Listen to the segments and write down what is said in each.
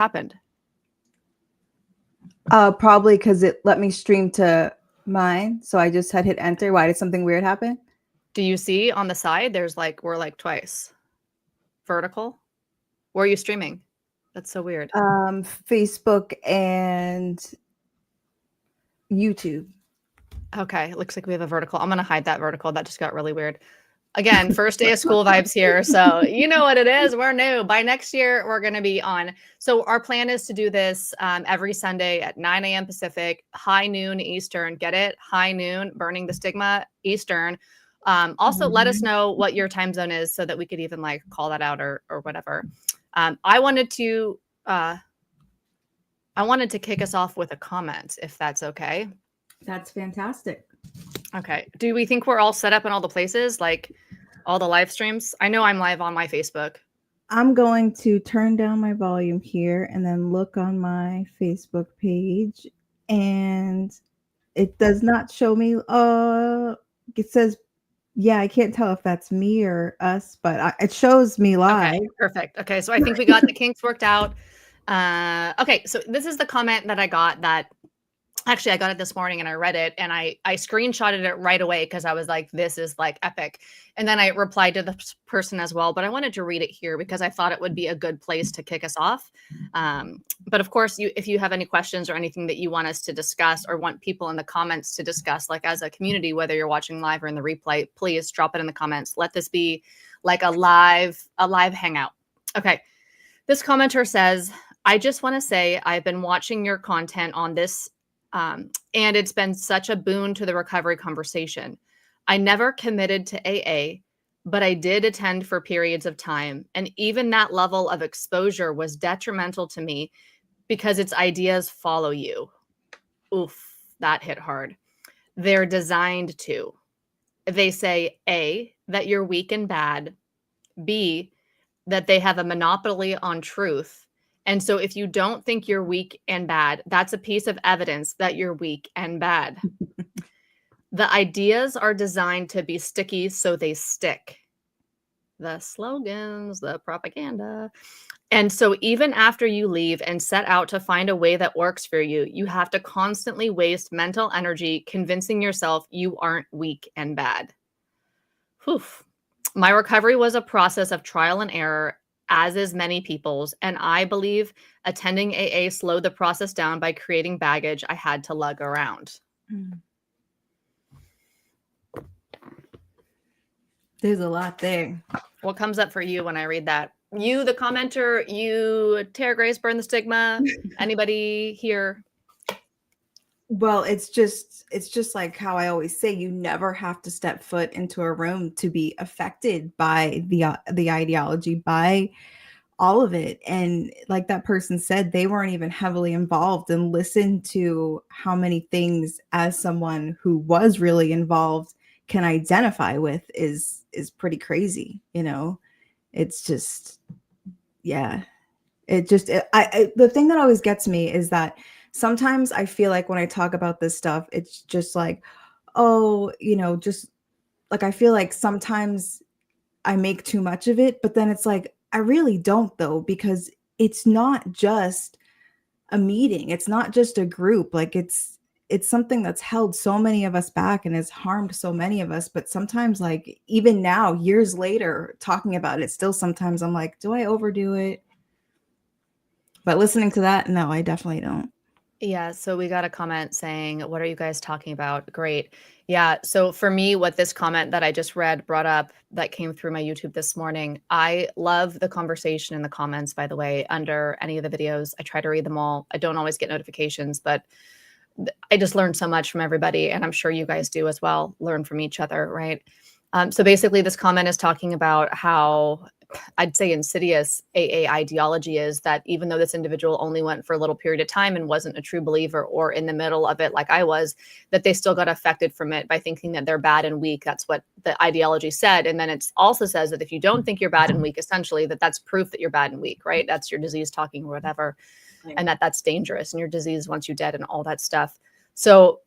happened? Probably because it let me stream to mine. So I just had hit enter. Why did something weird happen? Do you see on the side? We're like twice vertical. Where are you streaming? That's so weird. Facebook and YouTube. Okay, it looks like we have a vertical. I'm gonna hide that vertical. That just got really weird. Again, first day of school vibes here. So you know what it is. We're new. By next year, we're going to be on. So our plan is to do this every Sunday at 9 a.m. Pacific, high noon Eastern. Get it? High noon, burning the stigma Eastern. Also, let us know what your time zone is so that we could even like call that out or whatever. I wanted to kick us off with a comment, if that's okay. That's fantastic. Okay. Do we think we're all set up in all the places, like all the live streams? I know I'm live on my Facebook. I'm going to turn down my volume here and then look on my Facebook page, and it does not show me. It says, yeah, I can't tell if that's me or us, but it shows me live. Okay, perfect. Okay, so I think we got the kinks worked out. Okay, so this is the comment that I got that actually I got it this morning and I read it and I screenshotted it right away because I was like, this is like epic. And then I replied to the person as well, but I wanted to read it here because I thought it would be a good place to kick us off. But of course, if you have any questions or anything that you want us to discuss or want people in the comments to discuss, like as a community, whether you're watching live or in the replay, please drop it in the comments. Let this be like a live hangout. Okay. This commenter says, I just want to say I've been watching your content on this and it's been such a boon to the recovery conversation. I never committed to AA, but I did attend for periods of time. And even that level of exposure was detrimental to me because its ideas follow you. Oof, that hit hard. They're designed to. They say A, that you're weak and bad. B, that they have a monopoly on truth. And so if you don't think you're weak and bad, that's a piece of evidence that you're weak and bad. The ideas are designed to be sticky, so they stick. The slogans, the propaganda. And so even after you leave and set out to find a way that works for you, you have to constantly waste mental energy convincing yourself you aren't weak and bad. Whew. My recovery was a process of trial and error, as is many people's, and I believe attending AA slowed the process down by creating baggage I had to lug around. There's a lot there. What comes up for you when I read that? You, the commenter, you, Tara Grace, burn the stigma. Anybody here? Well, it's just like how I always say, you never have to step foot into a room to be affected by the ideology, by all of it. And like that person said, they weren't even heavily involved, and listen to how many things as someone who was really involved can identify with is pretty crazy. It's just, yeah, the thing that always gets me is that sometimes I feel like when I talk about this stuff, it's just like, oh, just like, I feel like sometimes I make too much of it, but then it's like, I really don't though, because it's not just a meeting. It's not just a group. Like it's something that's held so many of us back and has harmed so many of us. But sometimes, like even now, years later, talking about it, still sometimes I'm like, do I overdo it? But listening to that, no, I definitely don't. Yeah, so we got a comment saying, what are you guys talking about? Great. Yeah, so for me, what this comment that I just read brought up that came through my YouTube this morning, I love the conversation in the comments, by the way, under any of the videos. I try to read them all. I don't always get notifications, but I just learned so much from everybody, and I'm sure you guys do as well, learn from each other, right? So basically, this comment is talking about how I'd say insidious AA ideology is that even though this individual only went for a little period of time and wasn't a true believer or in the middle of it like I was, that they still got affected from it by thinking that they're bad and weak. That's what the ideology said. And then it also says that if you don't think you're bad and weak, essentially, that's proof that you're bad and weak, right? That's your disease talking or whatever. And that's dangerous and your disease wants you dead and all that stuff. So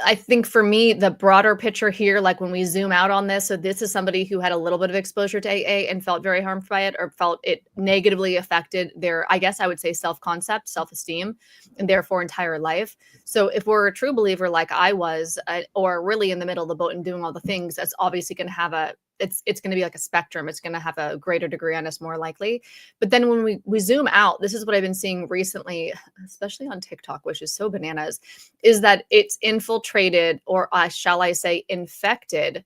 I think for me, the broader picture here, like when we zoom out on this, so this is somebody who had a little bit of exposure to AA and felt very harmed by it, or felt it negatively affected their, I guess I would say, self-concept, self-esteem, and therefore entire life. So if we're a true believer like I was, or really in the middle of the boat and doing all the things, that's obviously going to have it's going to be like a spectrum. It's going to have a greater degree on us, more likely. But then when we zoom out, this is what I've been seeing recently, especially on TikTok, which is so bananas, is that it's infiltrated, or shall I say infected,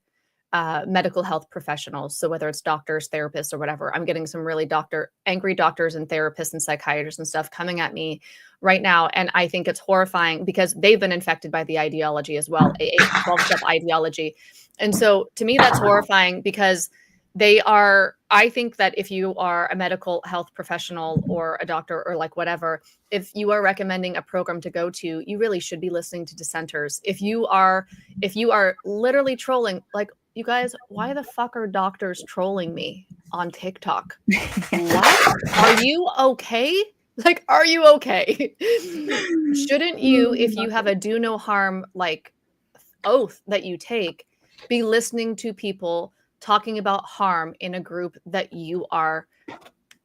medical health professionals. So whether it's doctors, therapists, or whatever, I'm getting some really angry doctors and therapists and psychiatrists and stuff coming at me right now. And I think it's horrifying because they've been infected by the ideology as well, a 12-step ideology. And so to me, that's horrifying because I think that if you are a medical health professional or a doctor or like whatever, if you are recommending a program to go to, you really should be listening to dissenters. If you are literally trolling, like, you guys, why the fuck are doctors trolling me on TikTok? What? Are you okay? Like, are you okay? Shouldn't you, if you have a do no harm, like, oath that you take, be listening to people talking about harm in a group that you are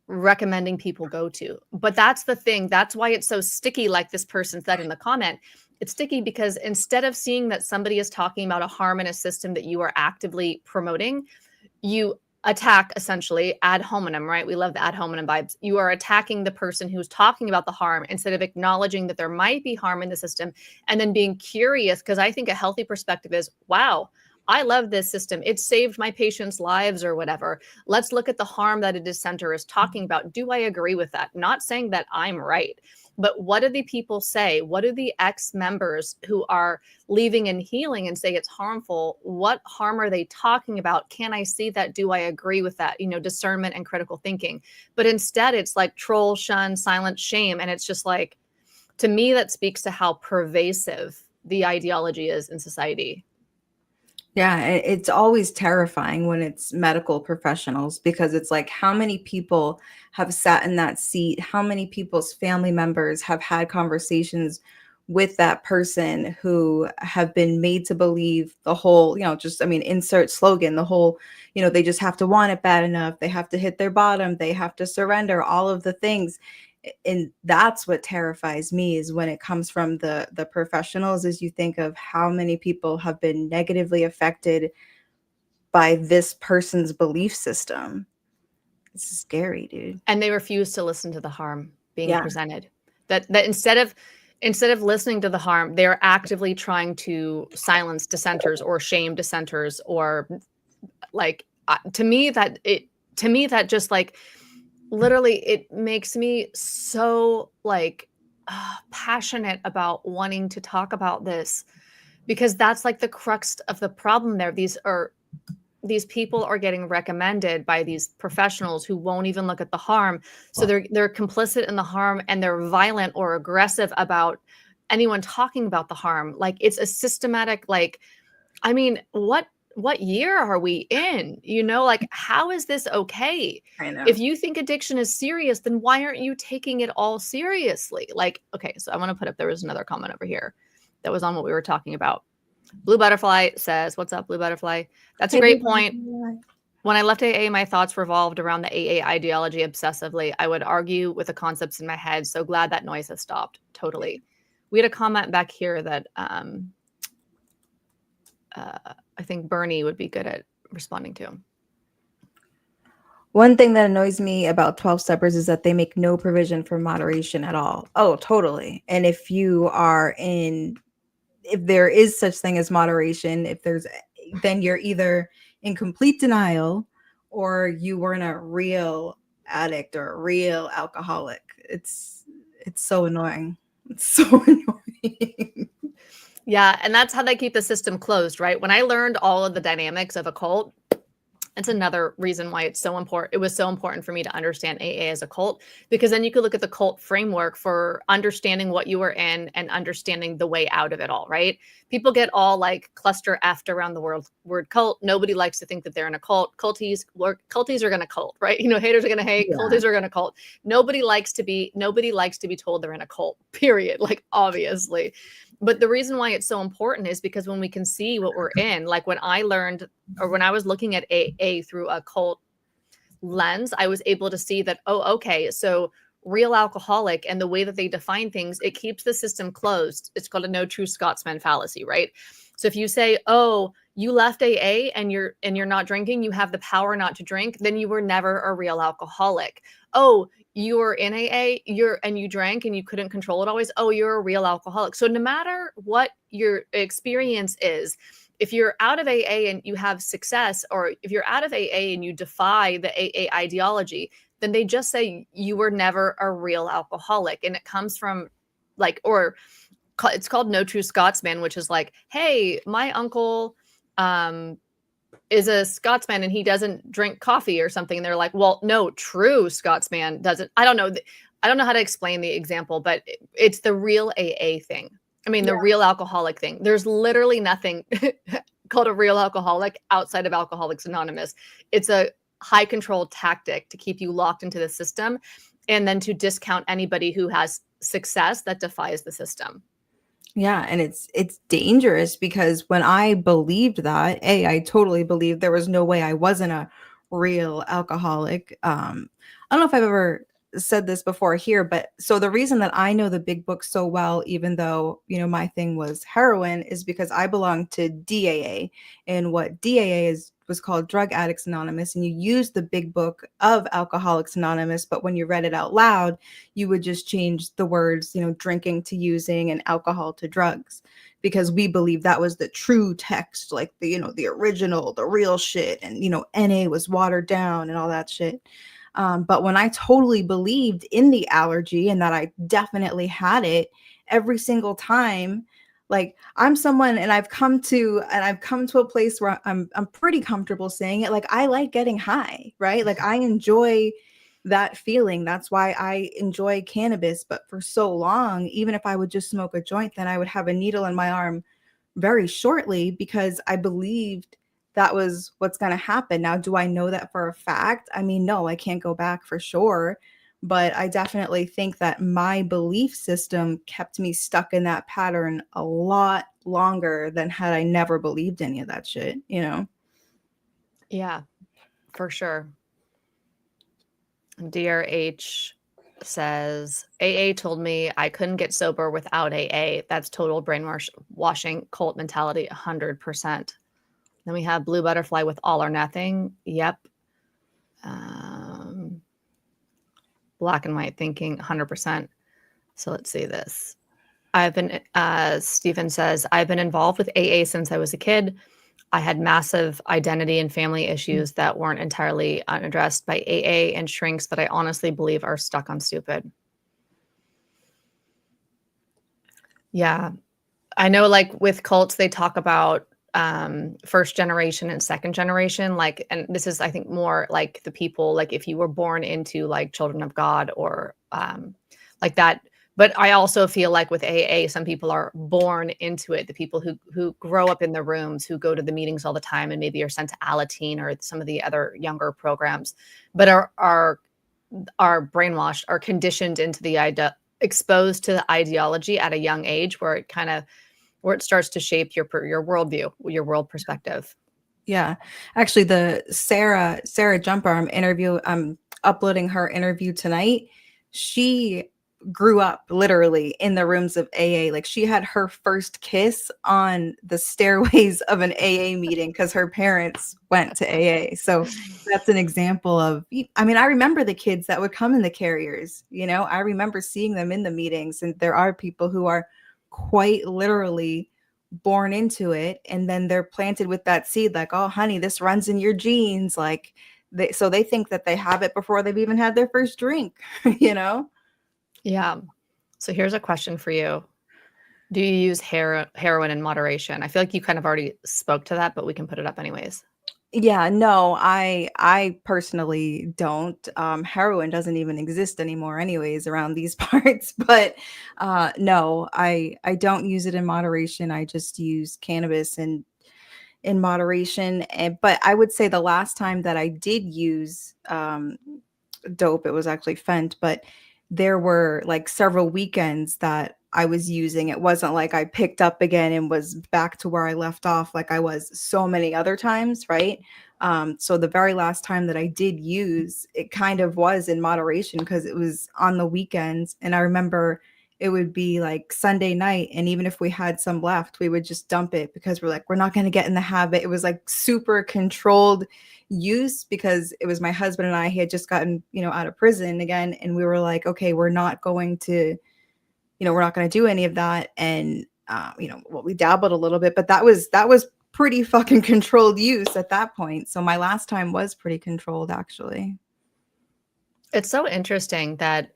recommending people go to? But that's the thing. That's why it's so sticky, like this person said in the comment. It's sticky because instead of seeing that somebody is talking about a harm in a system that you are actively promoting, you attack essentially ad hominem, right? We love the ad hominem vibes. You are attacking the person who's talking about the harm instead of acknowledging that there might be harm in the system and then being curious. Because I think a healthy perspective is, wow, I love this system. It saved my patients' lives or whatever. Let's look at the harm that a dissenter is talking about. Do I agree with that? Not saying that I'm right, but what do the people say? What do the ex-members who are leaving and healing and say it's harmful? What harm are they talking about? Can I see that? Do I agree with that? Discernment and critical thinking. But instead, it's like troll, shun, silence, shame. And it's just like, to me, that speaks to how pervasive the ideology is in society. Yeah, it's always terrifying when it's medical professionals because it's like, how many people have sat in that seat? How many people's family members have had conversations with that person who have been made to believe the whole, insert slogan, the whole, they just have to want it bad enough. They have to hit their bottom. They have to surrender, all of the things. And that's what terrifies me, is when it comes from the professionals, is you think of how many people have been negatively affected by this person's belief system. It's scary, dude. And they refuse to listen to the harm being presented. That instead of listening to the harm, they're actively trying to silence dissenters or shame dissenters, or like, to me that just like, literally, it makes me so like passionate about wanting to talk about this, because that's like the crux of the problem there. These people are getting recommended by these professionals who won't even look at the harm. So they're complicit in the harm, and they're violent or aggressive about anyone talking about the harm. Like, it's a systematic, like, I mean, what year are we in? Like, how is this okay? I know. If you think addiction is serious, then why aren't you taking it all seriously? Like, okay, so I want to put up, there was another comment over here that was on what we were talking about. Blue Butterfly says, what's up, Blue Butterfly? That's a great point. When I left AA, my thoughts revolved around the AA ideology obsessively. I would argue with the concepts in my head. So glad that noise has stopped. Totally. We had a comment back here that I think Burnie would be good at responding to. One thing that annoys me about 12 steppers is that they make no provision for moderation at all. Oh, totally. And if there is such thing as moderation, then you're either in complete denial or you weren't a real addict or a real alcoholic. It's so annoying. It's so annoying. Yeah, and that's how they keep the system closed, right? When I learned all of the dynamics of a cult, it's another reason why it's so important. It was so important for me to understand AA as a cult, because then you could look at the cult framework for understanding what you were in and understanding the way out of it all, right? People get all like cluster effed around the word cult. Nobody likes to think that they're in a cult. Culties are going to cult, right? Haters are going to hate. Yeah. Culties are going to cult. Nobody likes to be told they're in a cult, period. Like, obviously. But the reason why it's so important is because when we can see what we're in, like when I learned, or when I was looking at AA through a cult lens, I was able to see that, oh, okay, so real alcoholic and the way that they define things, it keeps the system closed. It's called a no true Scotsman fallacy, right? So if you say, oh, you left AA and you're not drinking, you have the power not to drink, then you were never a real alcoholic. Oh, you were in AA, you drank and you couldn't control it always. Oh, you're a real alcoholic. So no matter what your experience is, if you're out of AA and you have success, or if you're out of AA and you defy the AA ideology, then they just say you were never a real alcoholic. And it comes from like, or it's called no true Scotsman, which is like, hey, my uncle is a Scotsman and he doesn't drink coffee or something. And they're like, well, no, true Scotsman doesn't. I don't know how to explain the example, but it's the real AA thing. I mean, the real alcoholic thing. There's literally nothing called a real alcoholic outside of Alcoholics Anonymous. It's a high control tactic to keep you locked into the system, and then to discount anybody who has success that defies the system. Yeah, and it's dangerous because when I believed that, I totally believed there was no way I wasn't a real alcoholic. I don't know if I've ever said this before here, but so the reason that I know the big book so well, even though, my thing was heroin, is because I belong to DAA, and what DAA was called Drug Addicts Anonymous, and you use the big book of Alcoholics Anonymous, but when you read it out loud, you would just change the words, drinking to using and alcohol to drugs, because we believe that was the true text, like the original, the real shit. And, NA was watered down and all that shit. But when I totally believed in the allergy and that I definitely had it every single time, like I'm someone, and I've come to a place where I'm pretty comfortable saying it. Like I like getting high, right? Like I enjoy that feeling. That's why I enjoy cannabis. But for so long, even if I would just smoke a joint, then I would have a needle in my arm very shortly because I believed that was what's going to happen. Now, do I know that for a fact? I mean, no, I can't go back for sure. But I definitely think that my belief system kept me stuck in that pattern a lot longer than had I never believed any of that shit, Yeah, for sure. DRH says, AA told me I couldn't get sober without AA. That's total brainwashing cult mentality, 100%. Then we have Blue Butterfly with all or nothing. Yep. Black and white thinking, 100%. So let's see this. Stephen says, I've been involved with AA since I was a kid. I had massive identity and family issues that weren't entirely unaddressed by AA and shrinks that I honestly believe are stuck on stupid. Yeah. I know, like with cults, they talk about first generation and second generation, like, and this is, I think, more like the people, like if you were born into like Children of God or like that. But I also feel like with AA, some people are born into it. The people who grow up in the rooms, who go to the meetings all the time, and maybe are sent to Alateen or some of the other younger programs, but are brainwashed, are conditioned into the idea, exposed to the ideology at a young age, where it starts to shape your worldview, your world perspective. Yeah. Actually, the Sarah Jumper I'm uploading her interview tonight. She grew up literally in the rooms of AA. Like she had her first kiss on the stairways of an AA meeting because her parents went to AA. So that's an example of, I mean, I remember the kids that would come in the carriers, I remember seeing them in the meetings, and there are people who are quite literally born into it, and then they're planted with that seed, like, oh honey, this runs in your genes, like so they think that they have it before they've even had their first drink. Yeah. So here's a question for you. Do you use heroin in moderation? I feel like you kind of already spoke to that, but we can put it up anyways. Yeah, no, I personally don't. Heroin doesn't even exist anymore anyways around these parts, but no, I don't use it in moderation. I just use cannabis in moderation. But I would say the last time that I did use dope, it was actually Fent, but there were like several weekends that I was using. It wasn't like I picked up again and was back to where I left off like I was so many other times, right? So the very last time that I did use, it kind of was in moderation because it was on the weekends. And I remember it would be like Sunday night. And even if we had some left, we would just dump it because we're like, we're not going to get in the habit. It was like super controlled use because it was my husband and I, he had just gotten, out of prison again. And we were like, okay, we're not going to, we're not going to do any of that. And, well, we dabbled a little bit, but that was pretty fucking controlled use at that point. So my last time was pretty controlled, actually. It's so interesting that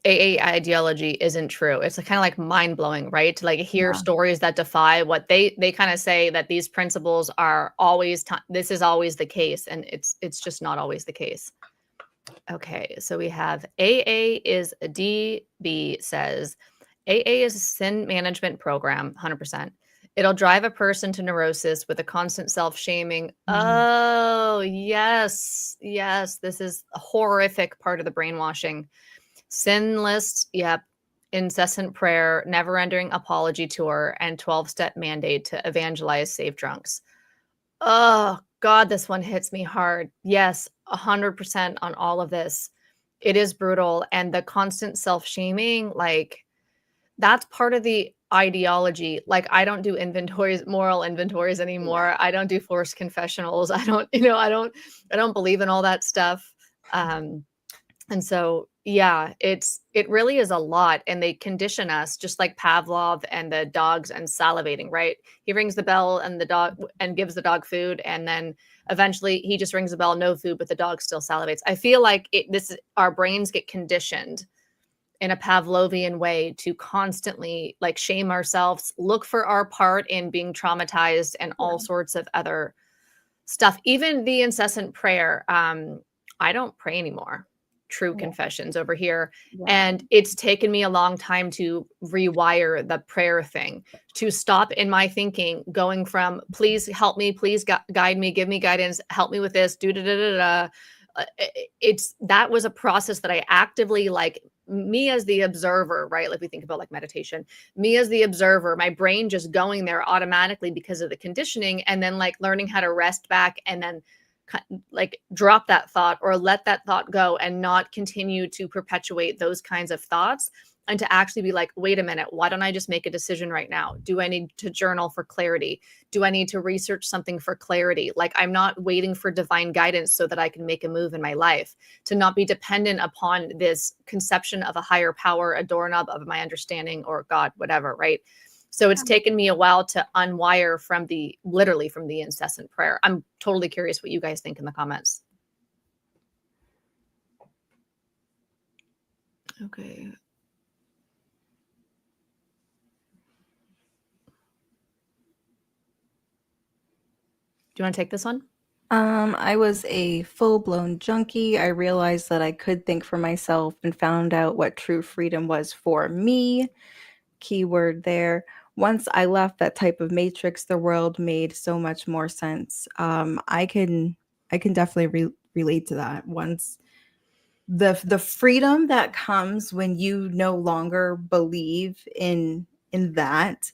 AA ideology isn't true. It's kind of like mind blowing, right? To like hear stories that defy what they kind of say, that these principles are always, this is always the case. And it's just not always the case. Okay. So we have AA is a DB says AA is a sin management program, 100%. It'll drive a person to neurosis with a constant self-shaming. Oh, yes. Yes. This is a horrific part of the brainwashing. Sin list, yep. Incessant prayer, never-ending apology tour, and 12-step mandate to evangelize save drunks. Oh, God, this one hits me hard. Yes, 100% on all of this. It is brutal. And the constant self-shaming, like, that's part of the ideology. Like, I don't do moral inventories anymore. Yeah. I don't do forced confessionals. I don't believe in all that stuff. And so, yeah, it really is a lot. And they condition us just like Pavlov and the dogs and salivating, right? He rings the bell and gives the dog food. And then eventually he just rings the bell, no food, but the dog still salivates. I feel like our brains get conditioned in a Pavlovian way to constantly like shame ourselves, look for our part in being traumatized and all sorts of other stuff. Even the incessant prayer. I don't pray anymore. True confessions over here. Yeah. And it's taken me a long time to rewire the prayer thing, to stop in my thinking, going from please help me, please guide me, give me guidance, help me with this, that was a process that I actively, like, me as the observer, right? Like we think about like meditation, me as the observer, my brain just going there automatically because of the conditioning, and then like learning how to rest back and then like drop that thought or let that thought go and not continue to perpetuate those kinds of thoughts, and to actually be like, wait a minute, why don't I just make a decision right now? Do I need to journal for clarity? Do I need to research something for clarity? Like, I'm not waiting for divine guidance so that I can make a move in my life, to not be dependent upon this conception of a higher power, a doorknob of my understanding, or God, whatever, right? So it's taken me a while to unwire literally from the incessant prayer. I'm totally curious what you guys think in the comments. Okay. Do you want to take this one? I was a full-blown junkie. I realized that I could think for myself and found out what true freedom was for me. Keyword there. Once I left that type of matrix, the world made so much more sense. I can definitely relate to that. Once the freedom that comes when you no longer believe in that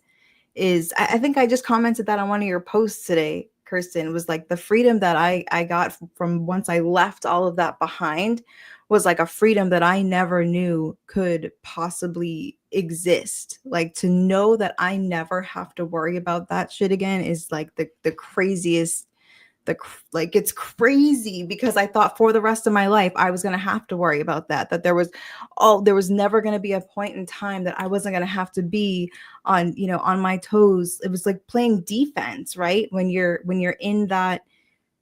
is, I think I just commented that on one of your posts today, Kirsten, was like the freedom that I got from once I left all of that behind was like a freedom that I never knew could possibly exist. Like, to know that I never have to worry about that shit again is like the craziest. Like, it's crazy because I thought for the rest of my life I was going to have to worry about that there was never going to be a point in time that I wasn't going to have to be on my toes. It was like playing defense, right? When you're in that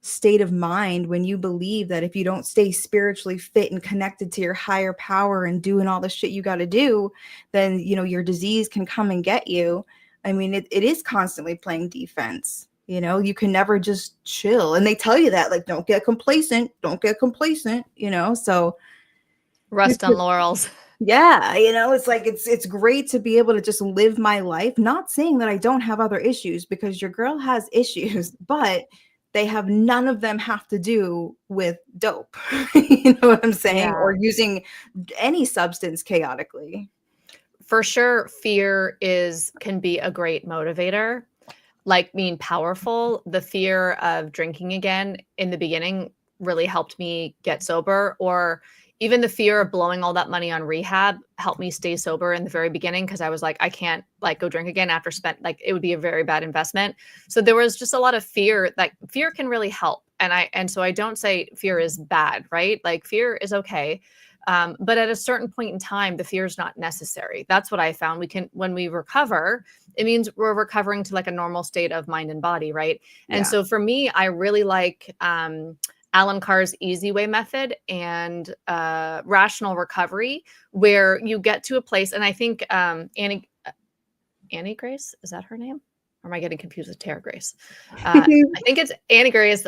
state of mind, when you believe that if you don't stay spiritually fit and connected to your higher power and doing all the shit you got to do, then your disease can come and get you. I mean, it is constantly playing defense. You can never just chill. And they tell you that, like, don't get complacent, so rest on laurels. Yeah. It's like, it's great to be able to just live my life. Not saying that I don't have other issues, because your girl has issues, but none of them have to do with dope. You know what I'm saying? Yeah. Or using any substance chaotically. For sure, fear can be a great motivator, like being powerful. The fear of drinking again in the beginning really helped me get sober, or even the fear of blowing all that money on rehab helped me stay sober in the very beginning, because I was like, I can't like go drink again after spent like it would be a very bad investment. So there was just a lot of fear. Like fear can really help. And so I don't say fear is bad, right? Like fear is okay. But at a certain point in time, the fear is not necessary. That's what I found. When we recover, it means we're recovering to like a normal state of mind and body, right? And Yeah. so for me, I really like Alan Carr's easy way method and rational recovery, where you get to a place. And I think Annie Grace, is that her name? Or am I getting confused with Tara Grace? I think it's Annie Grace.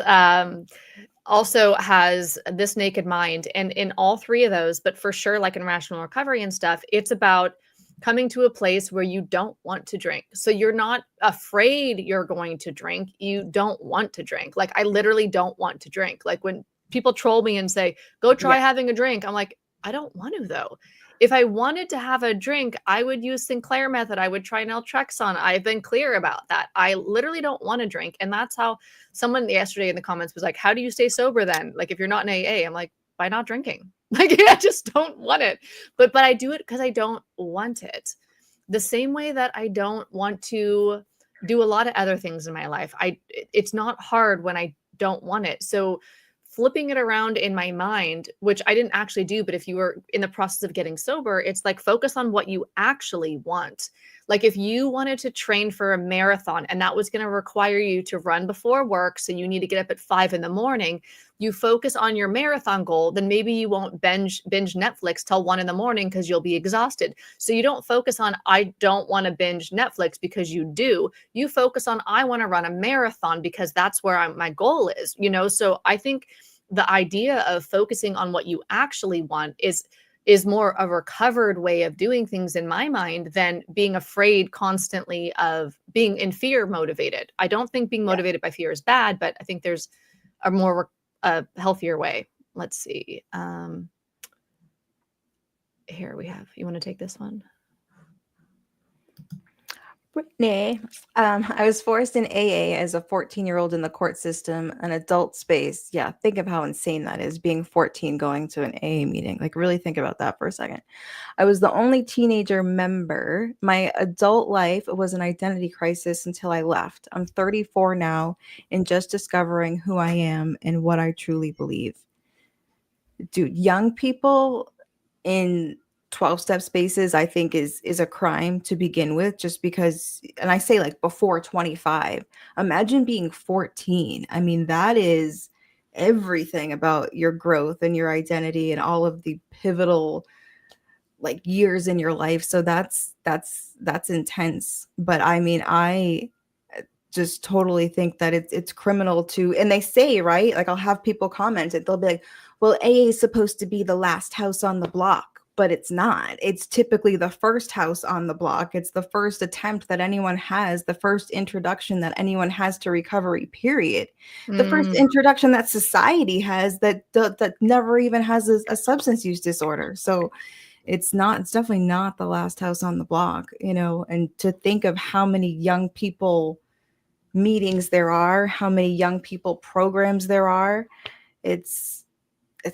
Also has This Naked Mind, and in all three of those, but for sure like in rational recovery and stuff, it's about coming to a place where you don't want to drink. So you're not afraid you're going to drink, you don't want to drink. Like I literally don't want to drink. Like when people troll me and say go try Yeah. having a drink, I'm like, I don't want to though. If I wanted to have a drink, I would use Sinclair method. I would try naltrexone. I've been clear about that. I literally don't want to drink. And that's how someone yesterday in the comments was like, how do you stay sober then? Like if you're not in AA, I'm like, by not drinking. Like I just don't want it. But I do it because I don't want it. The same way that I don't want to do a lot of other things in my life. It's not hard when I don't want it. So flipping it around in my mind, which I didn't actually do, but if you were in the process of getting sober, it's like focus on what you actually want. Like if you wanted to train for a marathon and that was going to require you to run before work, so you need to get up at 5 a.m, you focus on your marathon goal, then maybe you won't binge Netflix till 1 a.m, because you'll be exhausted. So you don't focus on, I don't want to binge Netflix, because you do. You focus on, I want to run a marathon because that's where my goal is, you know? So I think the idea of focusing on what you actually want is more a recovered way of doing things in my mind than being afraid constantly of being in fear motivated. I don't think being motivated by fear is bad, but I think there's a more healthier way. Let's see. Here we have, you want to take this one? Brittany, I was forced in AA as a 14-year-old in the court system, an adult space. Yeah, think of how insane that is, being 14 going to an AA meeting. Like, really think about that for a second. I was the only teenager member. My adult life was an identity crisis until I left. I'm 34 now and just discovering who I am and what I truly believe. Dude, young people in 12-step spaces, I think is a crime to begin with, just because, and I say like before 25. Imagine being 14. I mean, that is everything about your growth and your identity and all of the pivotal like years in your life. So that's intense. But I mean, I just totally think that it's criminal to, and they say, right, like I'll have people comment it, they'll be like, well, AA is supposed to be the last house on the block, but it's not. It's typically the first house on the block. It's the first attempt that anyone has, the first introduction that anyone has to recovery, period. The first introduction that society has that never even has a substance use disorder. So it's definitely not the last house on the block, you know. And to think of how many young people meetings there are, how many young people programs there are, it's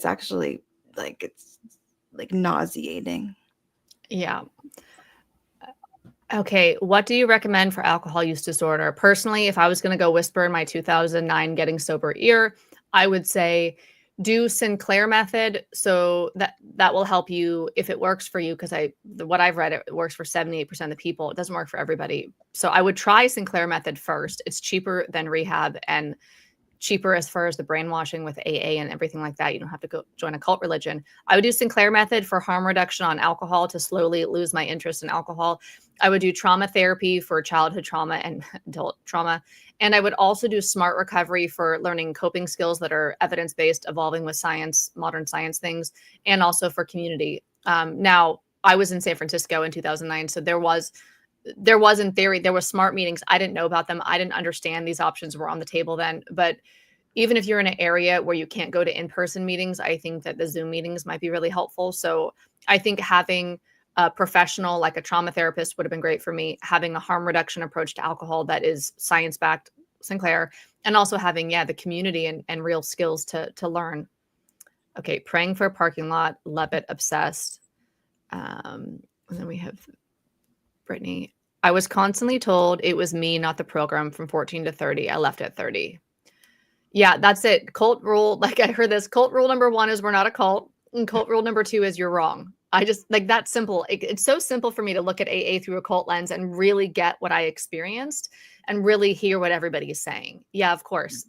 actually like, it's like nauseating. Yeah. Okay, what do you recommend for alcohol use disorder? Personally, if I was going to go whisper in my 2009 getting sober ear, I would say do Sinclair method. So that will help you if it works for you, because what I've read, it works for 78% of the people. It doesn't work for everybody. So I would try Sinclair method first. It's cheaper than rehab and cheaper as far as the brainwashing with AA and everything like that. You don't have to go join a cult religion. I would do Sinclair method for harm reduction on alcohol to slowly lose my interest in alcohol. I would do trauma therapy for childhood trauma and adult trauma. And I would also do smart recovery for learning coping skills that are evidence-based, evolving with science, modern science things, and also for community. Now, I was in San Francisco in 2009, so there was there was, in theory, there was smart meetings. I didn't know about them. I didn't understand these options were on the table then. But even if you're in an area where you can't go to in-person meetings, I think that the Zoom meetings might be really helpful. So I think having a professional, like a trauma therapist, would have been great for me. Having a harm reduction approach to alcohol that is science-backed, Sinclair, and also having, the community and real skills to learn. Okay, praying for a parking lot, love it, obsessed. And then we have Brittany. I was constantly told it was me, not the program, from 14 to 30. I left at 30. Yeah, that's it. Cult rule. Like, I heard this. Cult rule number 1 is we're not a cult. And cult rule number 2 is you're wrong. I just, like, that's simple. It's so simple for me to look at AA through a cult lens and really get what I experienced and really hear what everybody is saying. Yeah, of course.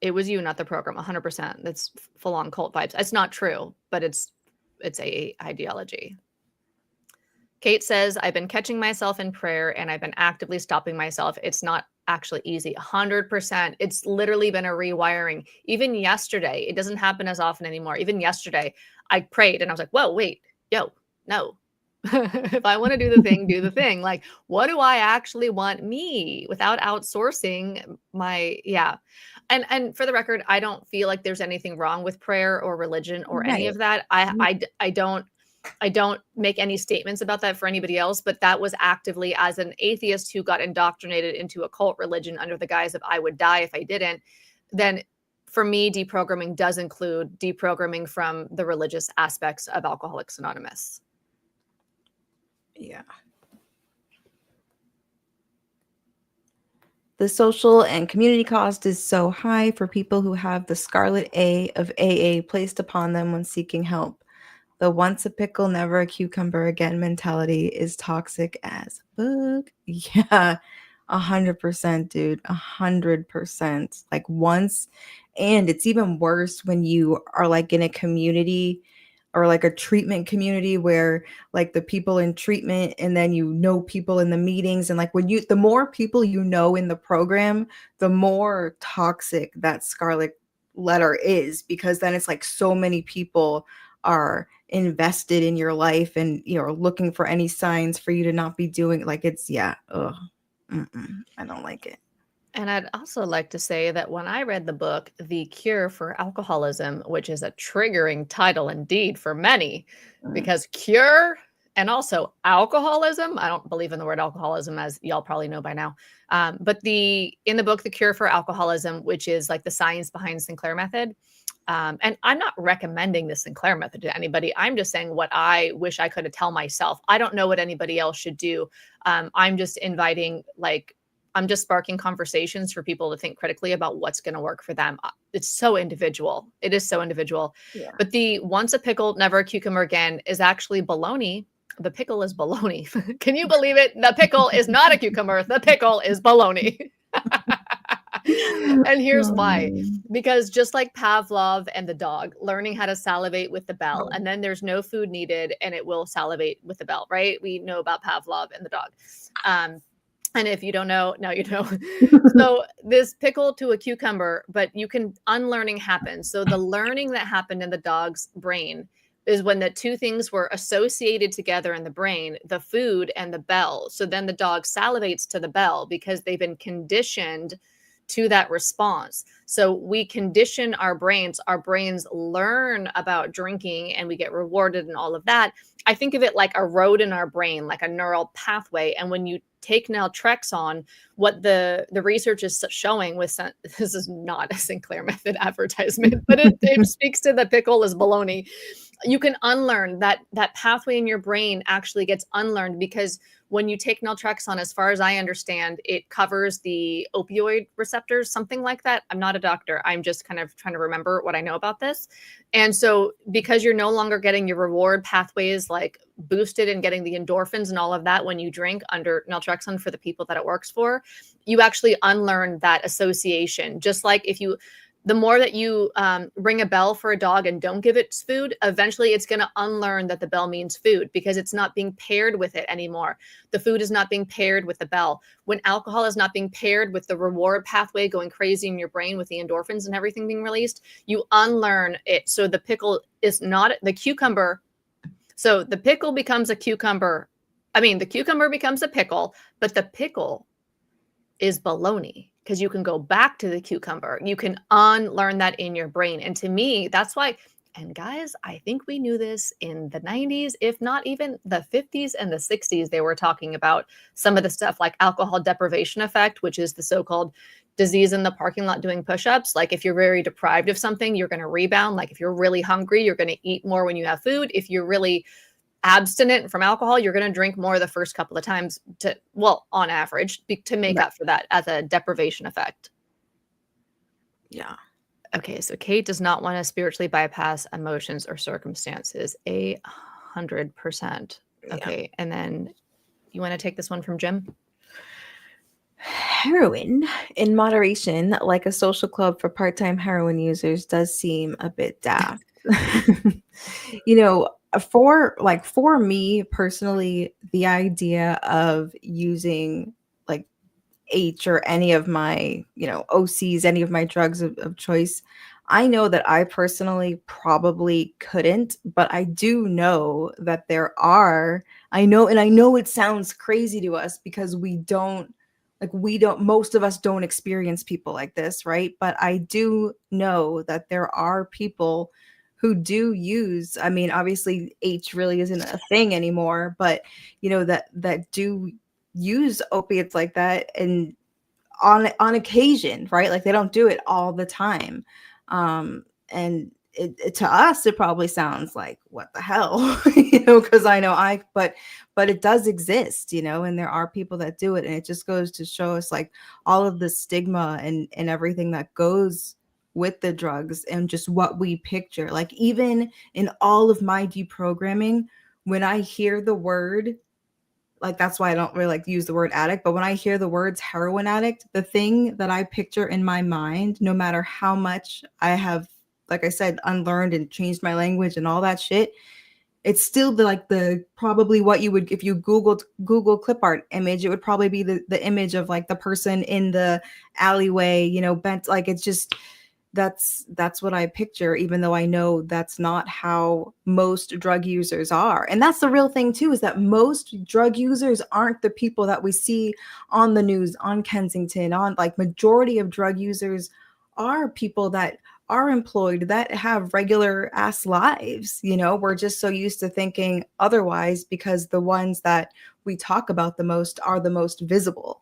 It was you, not the program. 100%. That's full on cult vibes. It's not true, but it's AA ideology. Kate says, I've been catching myself in prayer and I've been actively stopping myself. It's not actually easy. 100%. It's literally been a rewiring. Even yesterday, it doesn't happen as often anymore. Even yesterday, I prayed and I was like, whoa, wait, no. If I want to do the thing, do the thing. Like, what do I actually want me without outsourcing my, And for the record, I don't feel like there's anything wrong with prayer or religion or any of that. I don't make any statements about that for anybody else, but that was actively, as an atheist who got indoctrinated into a cult religion under the guise of I would die if I didn't, then for me, deprogramming does include deprogramming from the religious aspects of Alcoholics Anonymous. Yeah. The social and community cost is so high for people who have the scarlet A of AA placed upon them when seeking help. The once a pickle, never a cucumber again mentality is toxic as fuck. Yeah, 100%, dude. 100%. Like, once, and it's even worse when you are like in a community or like a treatment community where like the people in treatment and then people in the meetings, and like the more people in the program, the more toxic that scarlet letter is, because then it's like so many people are invested in your life and looking for any signs for you to not be doing, like, it's I don't like it. And I'd also like to say that when I read the book, The Cure for Alcoholism, which is a triggering title indeed for many, because cure and also alcoholism, I don't believe in the word alcoholism, as y'all probably know by now. But in the book, The Cure for Alcoholism, which is like the science behind Sinclair method. And I'm not recommending the Sinclair method to anybody. I'm just saying what I wish I could have tell myself. I don't know what anybody else should do. I'm just I'm just sparking conversations for people to think critically about what's going to work for them. It's so individual. It is so individual. Yeah. But the once a pickle, never a cucumber again is actually baloney. The pickle is baloney. Can you believe it? The pickle is not a cucumber. The pickle is baloney. And here's why. Because just like Pavlov and the dog, learning how to salivate with the bell, and then there's no food needed and it will salivate with the bell, right? We know about Pavlov and the dog. And if you don't know, now you know. So this pickle to a cucumber, but unlearning happens. So the learning that happened in the dog's brain is when the two things were associated together in the brain, the food and the bell. So then the dog salivates to the bell because they've been conditioned to that response. So we condition our brains learn about drinking and we get rewarded and all of that. I think of it like a road in our brain, like a neural pathway. And when you take naltrexone, what the research is showing this is not a Sinclair method advertisement, but it speaks to the pickle is baloney. You can unlearn that pathway in your brain actually gets unlearned, because when you take naltrexone, as far as I understand, it covers the opioid receptors, something like that. I'm not a doctor. I'm just kind of trying to remember what I know about this. And so because you're no longer getting your reward pathways like boosted and getting the endorphins and all of that when you drink under naltrexone for the people that it works for, you actually unlearn that association. Just like the more that you ring a bell for a dog and don't give it food, eventually it's going to unlearn that the bell means food because it's not being paired with it anymore. The food is not being paired with the bell. When alcohol is not being paired with the reward pathway going crazy in your brain with the endorphins and everything being released, you unlearn it. So the pickle is not the cucumber. So the pickle becomes a cucumber. I mean, the cucumber becomes a pickle, but the pickle is baloney because you can go back to the cucumber. You can unlearn that in your brain. And to me, that's why. And guys, I think we knew this in the 90s, if not even the 50s and the 60s. They were talking about some of the stuff like alcohol deprivation effect, which is the so-called disease in the parking lot doing push-ups. Like if you're very deprived of something, you're going to rebound. Like if you're really hungry, you're going to eat more when you have food. If you're really abstinent from alcohol, you're going to drink more the first couple of times to, well, on average, to make Right. up for that as a deprivation effect. Yeah. Okay, so Kate does not want to spiritually bypass emotions or circumstances. 100%. Yeah. Okay, and then you want to take this one from Jim? Heroin in moderation, like a social club for part-time heroin users, does seem a bit daft. You know, for me personally, the idea of using like H or any of my, OCs, any of my drugs of choice, I know that I personally probably couldn't, but I do know that I know it sounds crazy to us because most of us don't experience people like this, right? But I do know that there are people who do use, I mean, obviously H really isn't a thing anymore, but that do use opiates like that, and on occasion, right? Like they don't do it all the time. And to us it probably sounds like what the hell, because I know but it does exist, and there are people that do it, and it just goes to show us like all of the stigma and everything that goes with the drugs and just what we picture. Like even in all of my deprogramming, when I hear the word, like that's why I don't really like to use the word addict, but when I hear the words heroin addict, the thing that I picture in my mind, no matter how much I have, like I said, unlearned and changed my language and all that shit, it's still the probably what you would, if you Google clip art image, it would probably be the image of like the person in the alleyway, bent. Like it's just, that's what I picture, even though I know that's not how most drug users are. And that's the real thing too, is that most drug users aren't the people that we see on the news, on Kensington, on like majority of drug users are people that are employed, that have regular ass lives. We're just so used to thinking otherwise because the ones that we talk about the most are the most visible.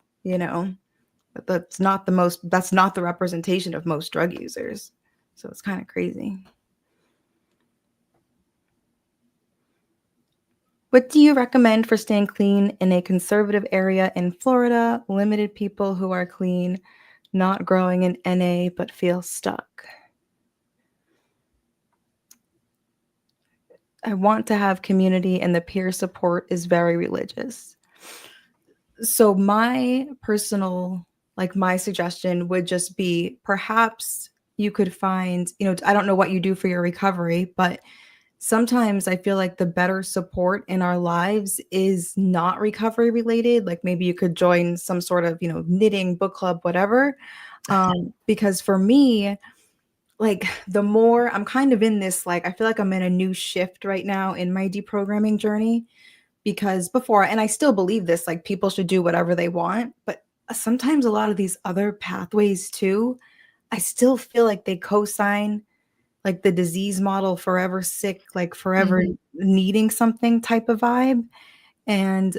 But that's not the representation of most drug users. So it's kind of crazy. What do you recommend for staying clean in a conservative area in Florida? Limited people who are clean, not growing in NA, but feel stuck. I want to have community, and the peer support is very religious. So my personal, like my suggestion would just be perhaps you could find, I don't know what you do for your recovery, but sometimes I feel like the better support in our lives is not recovery related. Like maybe you could join some sort of, knitting, book club, whatever. Because for me, like the more I'm kind of in this, like I feel like I'm in a new shift right now in my deprogramming journey, because before, and I still believe this, like people should do whatever they want, but sometimes a lot of these other pathways too, I still feel like they co-sign like the disease model, forever sick, like forever Mhm. needing something type of vibe. And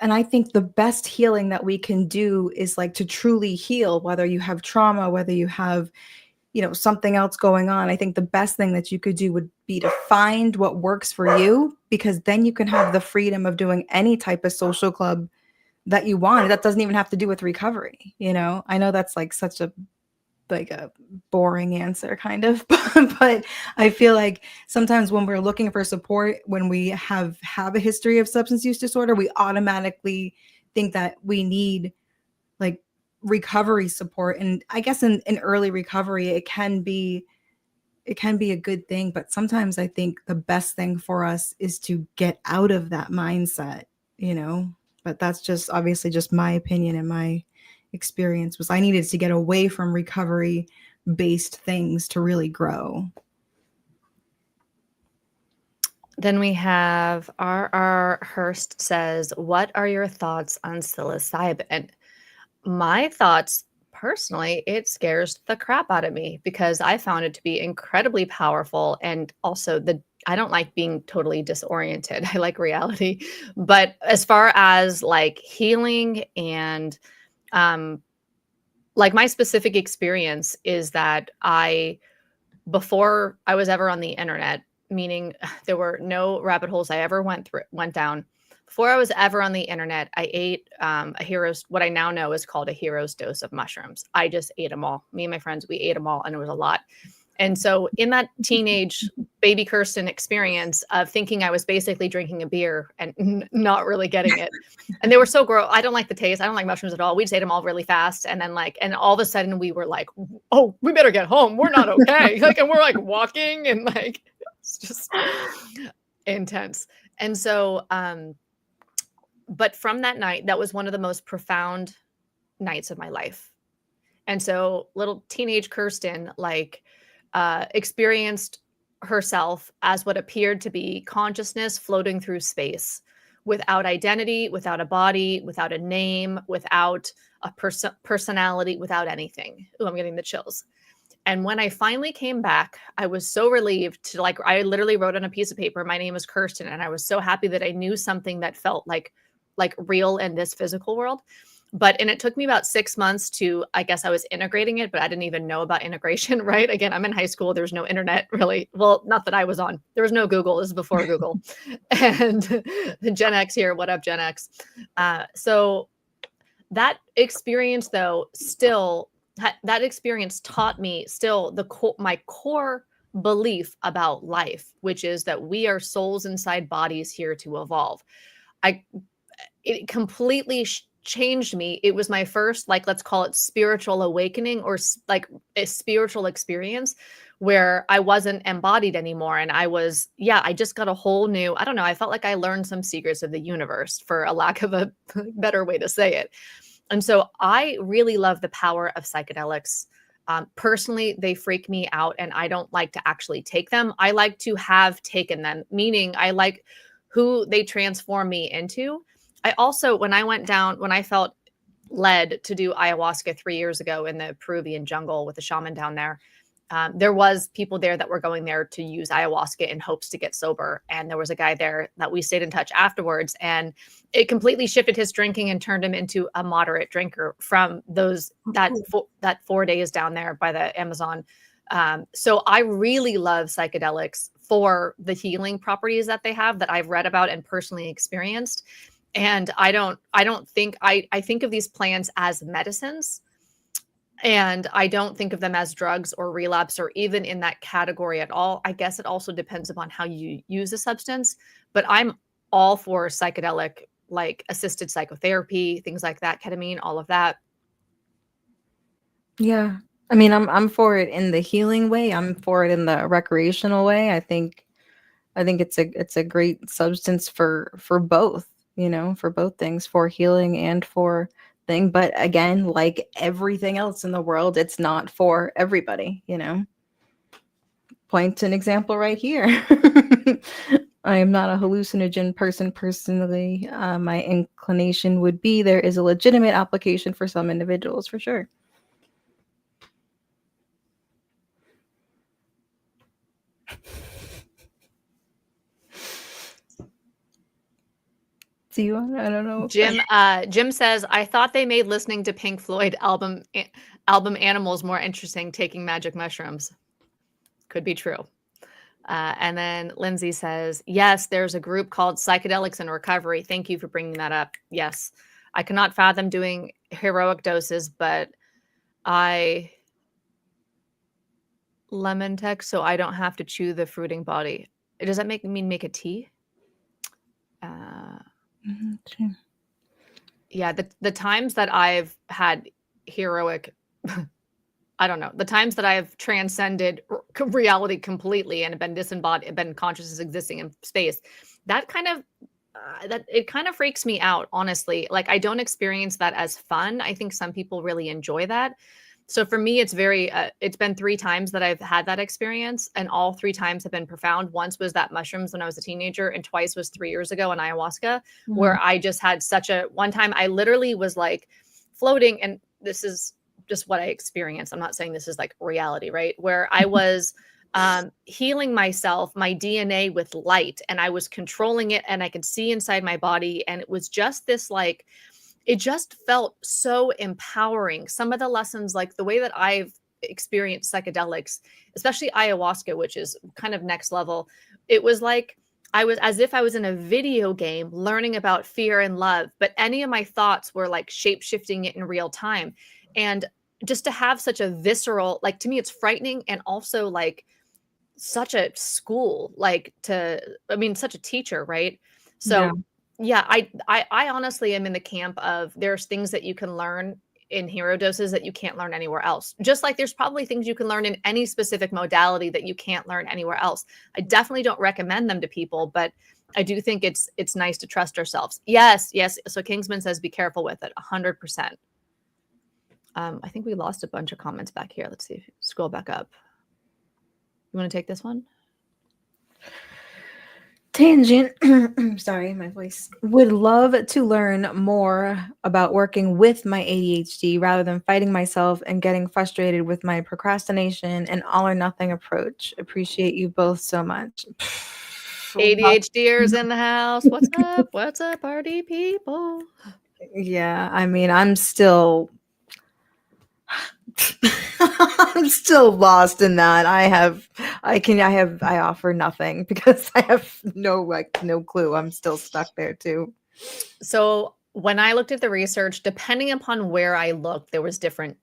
I think the best healing that we can do is like to truly heal, whether you have trauma, whether you have, something else going on. I think the best thing that you could do would be to find what works for you, because then you can have the freedom of doing any type of social club that you want. That doesn't even have to do with recovery. I know that's like such a boring answer kind of, but I feel like sometimes when we're looking for support, when we have a history of substance use disorder, we automatically think that we need like recovery support. And I guess in early recovery, it can be a good thing, but sometimes I think the best thing for us is to get out of that mindset. But that's just obviously just my opinion, and my experience was I needed to get away from recovery based things to really grow. Then we have R.R. Hurst says, "What are your thoughts on psilocybin?" My thoughts, personally, it scares the crap out of me because I found it to be incredibly powerful, and also I don't like being totally disoriented. I like reality. But as far as like healing and um like my specific experience is that before I was ever on the internet, meaning there were no rabbit holes I ever went down. Before I was ever on the internet, I ate what I now know is called a hero's dose of mushrooms. I just ate them all. Me and my friends, we ate them all, and it was a lot. And so, in that teenage baby Kirsten experience of thinking I was basically drinking a beer and not really getting it, and they were so gross. I don't like the taste. I don't like mushrooms at all. We just ate them all really fast, and then and all of a sudden we were like, "Oh, we better get home. We're not okay." And we're like walking, and like it's just intense. And so, but from that night, that was one of the most profound nights of my life. And so, little teenage Kirsten experienced herself as what appeared to be consciousness floating through space without identity, without a body, without a name, without a personality, without anything. Ooh, I'm getting the chills. And when I finally came back, I was so relieved to I literally wrote on a piece of paper, my name is Kirsten. And I was so happy that I knew something that felt like real in this physical world. And it took me about 6 months to, I guess I was integrating it, but I didn't even know about integration, right? Again, I'm in high school. There's no internet really. Well, not that I was on. There was no Google. This is before Google. And the Gen X here. What up, Gen X? So that experience, though, that experience taught me still my core belief about life, which is that we are souls inside bodies here to evolve. It completely changed me. It was my first, let's call it spiritual awakening, or a spiritual experience where I wasn't embodied anymore. And I just got a whole new, I don't know, I felt like I learned some secrets of the universe, for a lack of a better way to say it. And so I really love the power of psychedelics. Personally, they freak me out, and I don't like to actually take them. I like to have taken them, meaning I like who they transform me into. I also, when I felt led to do ayahuasca 3 years ago in the Peruvian jungle with the shaman down there was people there that were going there to use ayahuasca in hopes to get sober. And there was a guy there that we stayed in touch afterwards, and it completely shifted his drinking and turned him into a moderate drinker from that 4 days down there by the Amazon. So I really love psychedelics for the healing properties that they have, that I've read about and personally experienced. And I think of these plants as medicines, and I don't think of them as drugs or relapse or even in that category at all. I guess it also depends upon how you use a substance, but I'm all for psychedelic, like assisted psychotherapy, things like that, ketamine, all of that. Yeah. I mean, I'm for it in the healing way. I'm for it in the recreational way. I think it's a great substance for both, for both things, for healing and for thing. But again, like everything else in the world, it's not for everybody, Point an example right here. I am not a hallucinogen person personally. My inclination would be there is a legitimate application for some individuals, for sure. Do you want? I don't know. Jim says, I thought they made listening to Pink Floyd album Animals more interesting, taking magic mushrooms. Could be true. And then Lindsay says, yes, there's a group called Psychedelics in Recovery. Thank you for bringing that up. Yes, I cannot fathom doing heroic doses, but I lemon tech so I don't have to chew the fruiting body. Does that make a tea? Yeah, the times that I've had heroic, I don't know, the times that I've transcended reality completely and been disembodied, been conscious as existing in space, that kind of freaks me out, honestly. Like, I don't experience that as fun. I think some people really enjoy that. So for me, it's been 3 times that I've had that experience, and all 3 times have been profound. Once was that mushrooms when I was a teenager, and twice was 3 years ago in ayahuasca, where Mhm. I just had one time I literally was like floating, and this is just what I experienced. I'm not saying this is like reality, right? Where I was healing myself, my DNA with light, and I was controlling it, and I could see inside my body, and it was just this like it just felt so empowering. Some of the lessons, like the way that I've experienced psychedelics, especially ayahuasca, which is kind of next level, it was like I was as if I was in a video game learning about fear and love, but any of my thoughts were like shape shifting it in real time. And just to have such a visceral, like to me, it's frightening and also like such a school, like I mean, such a teacher, right? Yeah. So yeah, I honestly am in the camp of there's things that you can learn in hero doses that you can't learn anywhere else. Just like there's probably things you can learn in any specific modality that you can't learn anywhere else. I definitely don't recommend them to people, but I do think it's nice to trust ourselves. Yes, yes. So Kingsman says be careful with it, 100%. I think we lost a bunch of comments back here. Let's see. Scroll back up. You want to take this one? Tangent. Sorry, my voice. Would love to learn more about working with my ADHD rather than fighting myself and getting frustrated with my procrastination and all or nothing approach. Appreciate you both so much. ADHDers in the house. What's up? What's up, party people? Yeah, I mean, I'm still I'm still lost in that. I offer nothing because I have no clue. I'm still stuck there too. So when I looked at the research, depending upon where I looked, there was different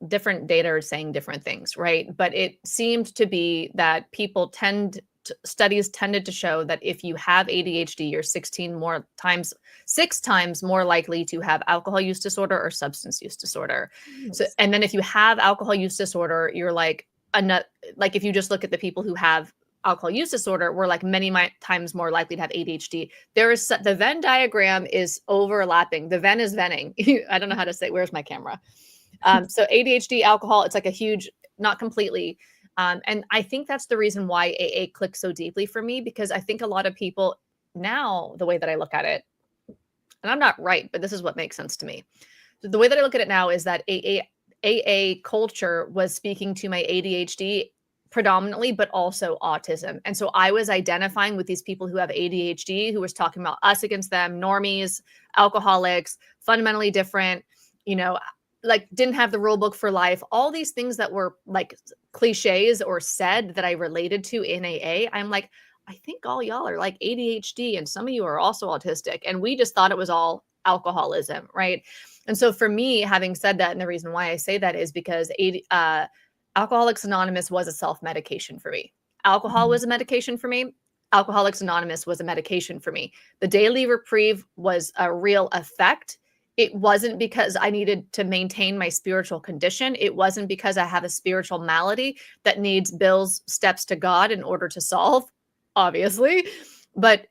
data saying different things, right? But it seemed to be that studies tended to show that if you have ADHD, you're 6 times more likely to have alcohol use disorder or substance use disorder. So, and then if you have alcohol use disorder, you're like like if you just look at the people who have alcohol use disorder, we're like many times more likely to have ADHD. The Venn diagram is overlapping. The Venn is venning. I don't know how to say. Where's my camera? So ADHD, alcohol, it's like a huge, not completely. And I think that's the reason why AA clicks so deeply for me, because I think a lot of people now, the way that I look at it, and I'm not right, but this is what makes sense to me. So the way that I look at it now is that AA culture was speaking to my ADHD predominantly, but also autism. And so I was identifying with these people who have ADHD, who was talking about us against them, normies, alcoholics, fundamentally different, like didn't have the rule book for life, all these things that were like cliches or said that I related to in AA. I'm like, I think all y'all are like ADHD and some of you are also autistic. And we just thought it was all alcoholism, right? And so for me, having said that, and the reason why I say that is because Alcoholics Anonymous was a self-medication for me. Alcohol was a medication for me. Alcoholics Anonymous was a medication for me. The daily reprieve was a real effect. It wasn't because I needed to maintain my spiritual condition. It wasn't because I have a spiritual malady that needs Bill's steps to God in order to solve, obviously. But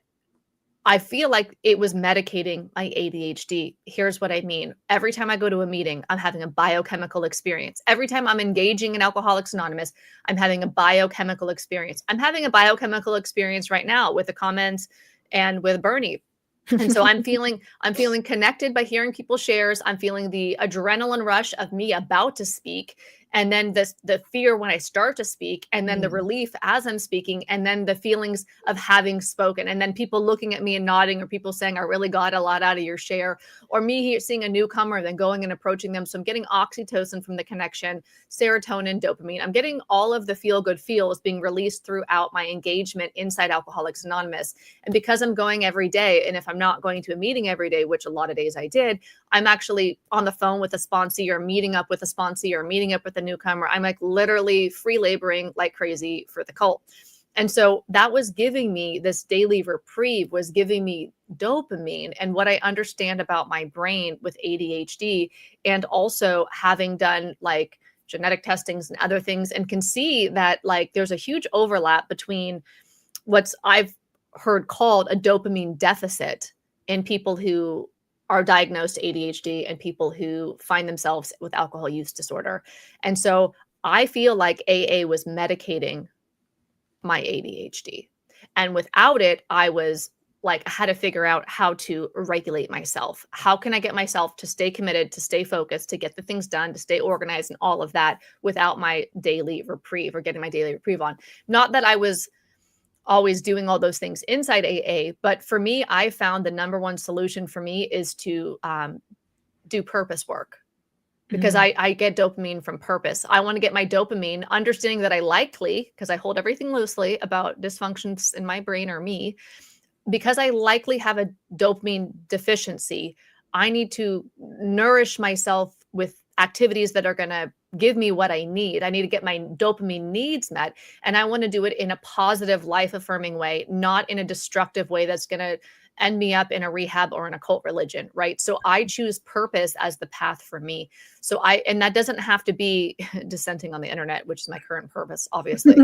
I feel like it was medicating my ADHD. Here's what I mean. Every time I go to a meeting, I'm having a biochemical experience. Every time I'm engaging in Alcoholics Anonymous, I'm having a biochemical experience. I'm having a biochemical experience right now with the comments and with Burnie. And so I'm feeling connected by hearing people's shares. I'm feeling the adrenaline rush of me about to speak, and then the fear when I start to speak, and then the relief as I'm speaking, and then the feelings of having spoken, and then people looking at me and nodding, or people saying, I really got a lot out of your share, or me seeing a newcomer, then going and approaching them. So I'm getting oxytocin from the connection, serotonin, dopamine. I'm getting all of the feel-good feels being released throughout my engagement inside Alcoholics Anonymous. And because I'm going every day, and if I'm not going to a meeting every day, which a lot of days I did, I'm actually on the phone with a sponsee, or meeting up with a sponsee, or meeting up with a newcomer. I'm like literally free laboring like crazy for the cult. And so that was giving me this daily reprieve, was giving me dopamine. And what I understand about my brain with ADHD, and also having done like genetic testings and other things, and can see that like there's a huge overlap between what's I've heard called a dopamine deficit in people who are diagnosed ADHD and people who find themselves with alcohol use disorder. And so I feel like AA was medicating my ADHD. And without it, I was like, I had to figure out how to regulate myself. How can I get myself to stay committed, to stay focused, to get the things done, to stay organized and all of that without my daily reprieve or getting my daily reprieve on? Not that I was always doing all those things inside AA, but for me, I found the number one solution for me is to do purpose work, because I get dopamine from purpose. I want to get my dopamine, understanding that I likely, because I hold everything loosely about dysfunctions in my brain or me, because I likely have a dopamine deficiency, I need to nourish myself with activities that are going to give me what I need. I need to get my dopamine needs met. And I want to do it in a positive, life affirming way, not in a destructive way that's going to end me up in a rehab or in a cult religion, right? So I choose purpose as the path for me. And that doesn't have to be dissenting on the internet, which is my current purpose, obviously.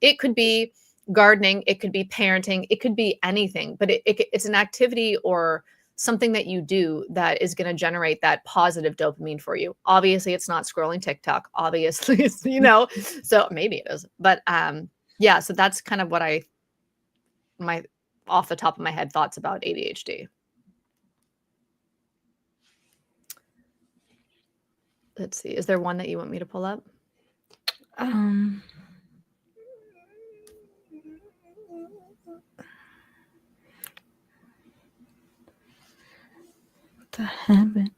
It could be gardening, it could be parenting, it could be anything, but it's an activity or something that you do that is going to generate that positive dopamine for you. Obviously, it's not scrolling TikTok. Obviously, it's, so maybe it is. But yeah, so that's kind of what my off the top of my head thoughts about ADHD. Let's see. Is there one that you want me to pull up? The habit.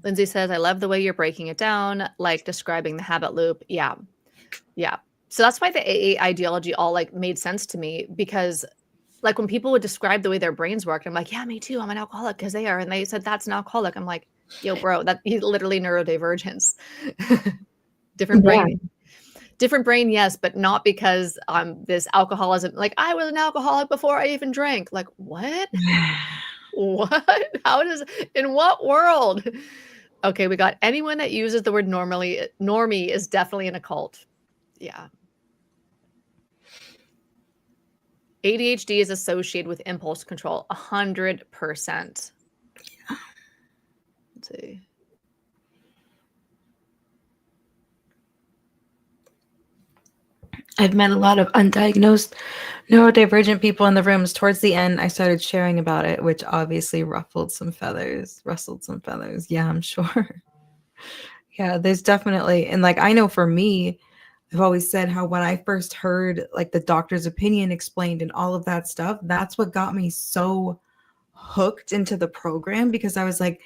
Lindsay says, I love the way you're breaking it down, like describing the habit loop. Yeah. Yeah. So that's why the AA ideology all like made sense to me, because like when people would describe the way their brains work, I'm like, yeah, me too. I'm an alcoholic, because they are. And they said, that's an alcoholic. I'm like, yo, bro, that he's literally neurodivergence. Different brain. Different brain, yes, but not because this alcoholism. Like, I was an alcoholic before I even drank. Like, what? What? In what world? Okay, we got anyone that uses the word normie is definitely in a cult. Yeah. ADHD is associated with impulse control, 100%. Yeah. Let's see. I've met a lot of undiagnosed neurodivergent people in the rooms. Towards the end, I started sharing about it, which obviously rustled some feathers. Yeah, I'm sure. Yeah, there's definitely, and like, I know for me, I've always said how when I first heard like the doctor's opinion explained and all of that stuff, that's what got me so hooked into the program, because I was like,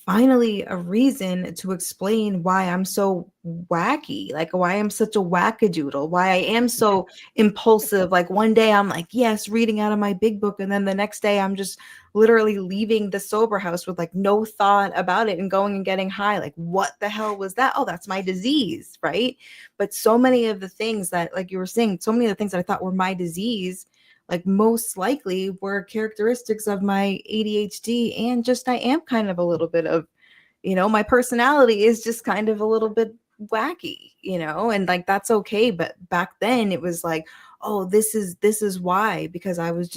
finally a reason to explain why I'm so wacky, like why I'm such a wackadoodle, why I am so impulsive. Like one day I'm like, yes, reading out of my big book. And then the next day I'm just literally leaving the sober house with like no thought about it and going and getting high. Like, what the hell was that? Oh, that's my disease, right? But so many of the things that, like you were saying, so many of the things that I thought were my disease, like most likely were characteristics of my ADHD, and just I am kind of a little bit of, my personality is just kind of a little bit wacky, and like that's okay. But back then it was like, oh, this is why, because I was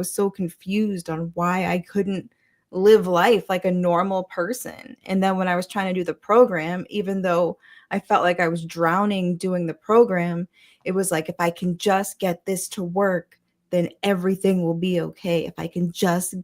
so confused on why I couldn't live life like a normal person. And then when I was trying to do the program, even though I felt like I was drowning doing the program, it was like, if I can just get this to work, then everything will be okay. If I can just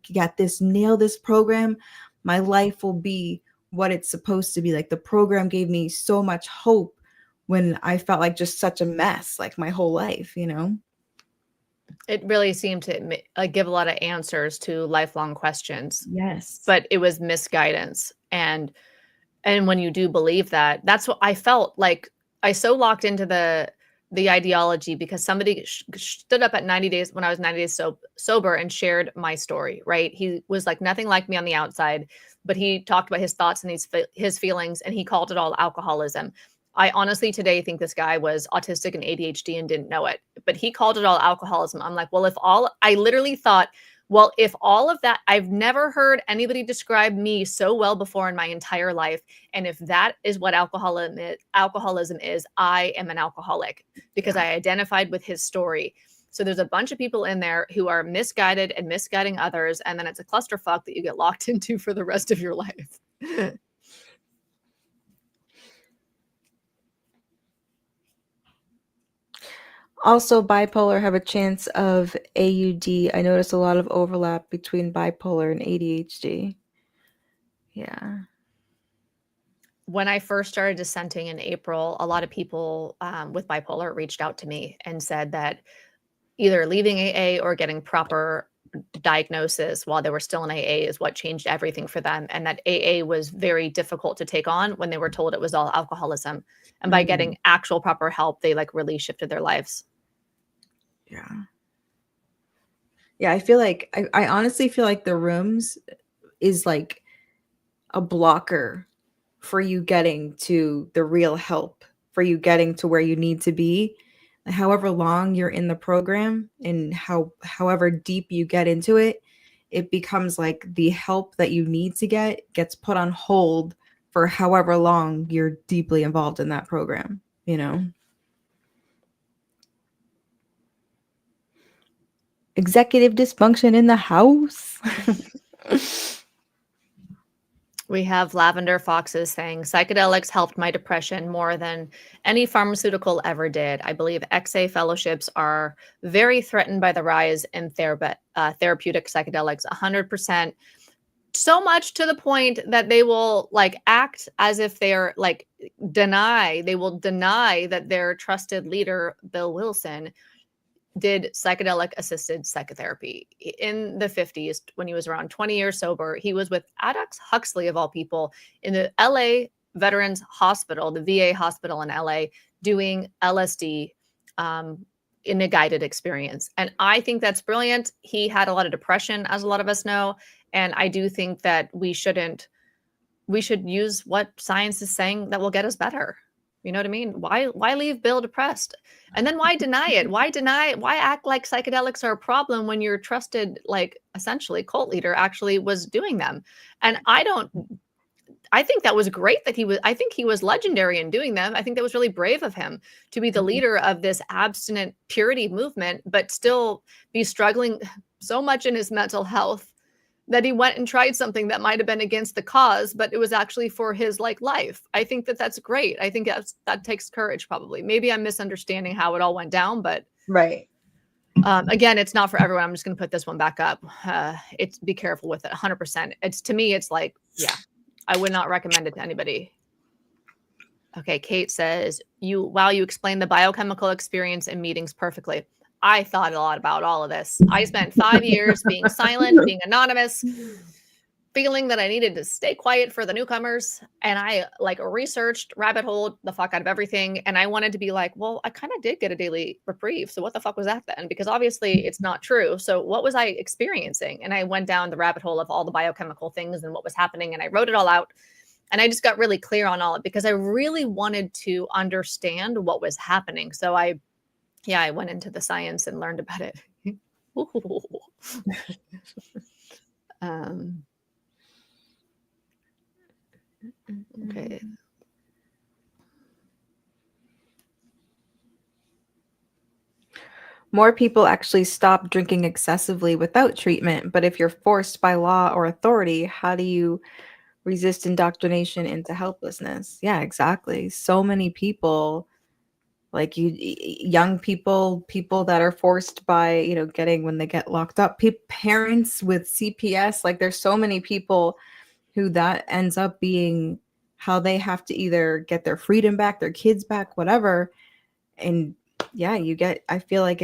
nail this program, my life will be what it's supposed to be. Like the program gave me so much hope when I felt like just such a mess, like my whole life, It really seemed to give a lot of answers to lifelong questions. Yes. But it was misguidance. And when you do believe that, that's what I felt like. I so locked into the ideology because somebody stood up at 90 days when I was 90 days sober and shared my story, right? He was like nothing like me on the outside, but he talked about his thoughts and his feelings, and he called it all alcoholism. I honestly today think this guy was autistic and ADHD and didn't know it, but he called it all alcoholism. I'm like, well, I literally thought, well, if all of that, I've never heard anybody describe me so well before in my entire life. And if that is what alcoholism is, I am an alcoholic, because I identified with his story. So there's a bunch of people in there who are misguided and misguiding others, and then it's a clusterfuck that you get locked into for the rest of your life. Also, bipolar have a chance of AUD. I noticed a lot of overlap between bipolar and ADHD. Yeah. When I first started dissenting in April, a lot of people with bipolar reached out to me and said that either leaving AA or getting proper diagnosis while they were still in AA is what changed everything for them, and that AA was very difficult to take on when they were told it was all alcoholism. And by getting actual proper help, they like really shifted their lives. Yeah. Yeah, I feel like I honestly feel like the rooms is like a blocker for you getting to the real help, for you getting to where you need to be. However long you're in the program and however deep you get into it, it becomes like the help that you need to get gets put on hold for however long you're deeply involved in that program, you know? Executive dysfunction in the house. We have Lavender Foxes saying psychedelics helped my depression more than any pharmaceutical ever did. I believe XA fellowships are very threatened by the rise in therapeutic psychedelics. 100%. So much to the point that they will like act as if they're like they will deny that their trusted leader, Bill Wilson, did psychedelic assisted psychotherapy in the 50s when he was around 20 years sober. He was with Aldous Huxley, of all people, in the LA Veterans Hospital, the VA hospital in LA, doing LSD in a guided experience. And I think that's brilliant. He had a lot of depression, as a lot of us know. And I do think that we should use what science is saying that will get us better. You know what I mean? Why leave Bill depressed? And then why deny it? Why act like psychedelics are a problem when your trusted, like essentially cult leader actually was doing them? And I think that was great I think he was legendary in doing them. I think that was really brave of him to be the leader of this abstinent purity movement, but still be struggling so much in his mental health that he went and tried something that might have been against the cause, but it was actually for his like life. I think that that's great. I think that takes courage, probably. Maybe I'm misunderstanding how it all went down, but Right. Again, it's not for everyone. I'm just going to put this one back up. It's be careful with it. 100%. To me, it's like, yeah, I would not recommend it to anybody. Okay, Kate says, you explained the biochemical experience in meetings perfectly. I thought a lot about all of this. I spent 5 years being silent, being anonymous, feeling that I needed to stay quiet for the newcomers. And I like researched, rabbit holed the fuck out of everything. And I wanted to be like, well, I kind of did get a daily reprieve. So what the fuck was that then? Because obviously it's not true. So what was I experiencing? And I went down the rabbit hole of all the biochemical things and what was happening. And I wrote it all out. And I just got really clear on all of it because I really wanted to understand what was happening. So I went into the science and learned about it. Okay. More people actually stop drinking excessively without treatment, but if you're forced by law or authority, how do you resist indoctrination into helplessness? Yeah, exactly. So many people, like young people, people that are forced by, getting when they get locked up, parents with CPS, like there's so many people who that ends up being how they have to either get their freedom back, their kids back, whatever. And yeah, I feel like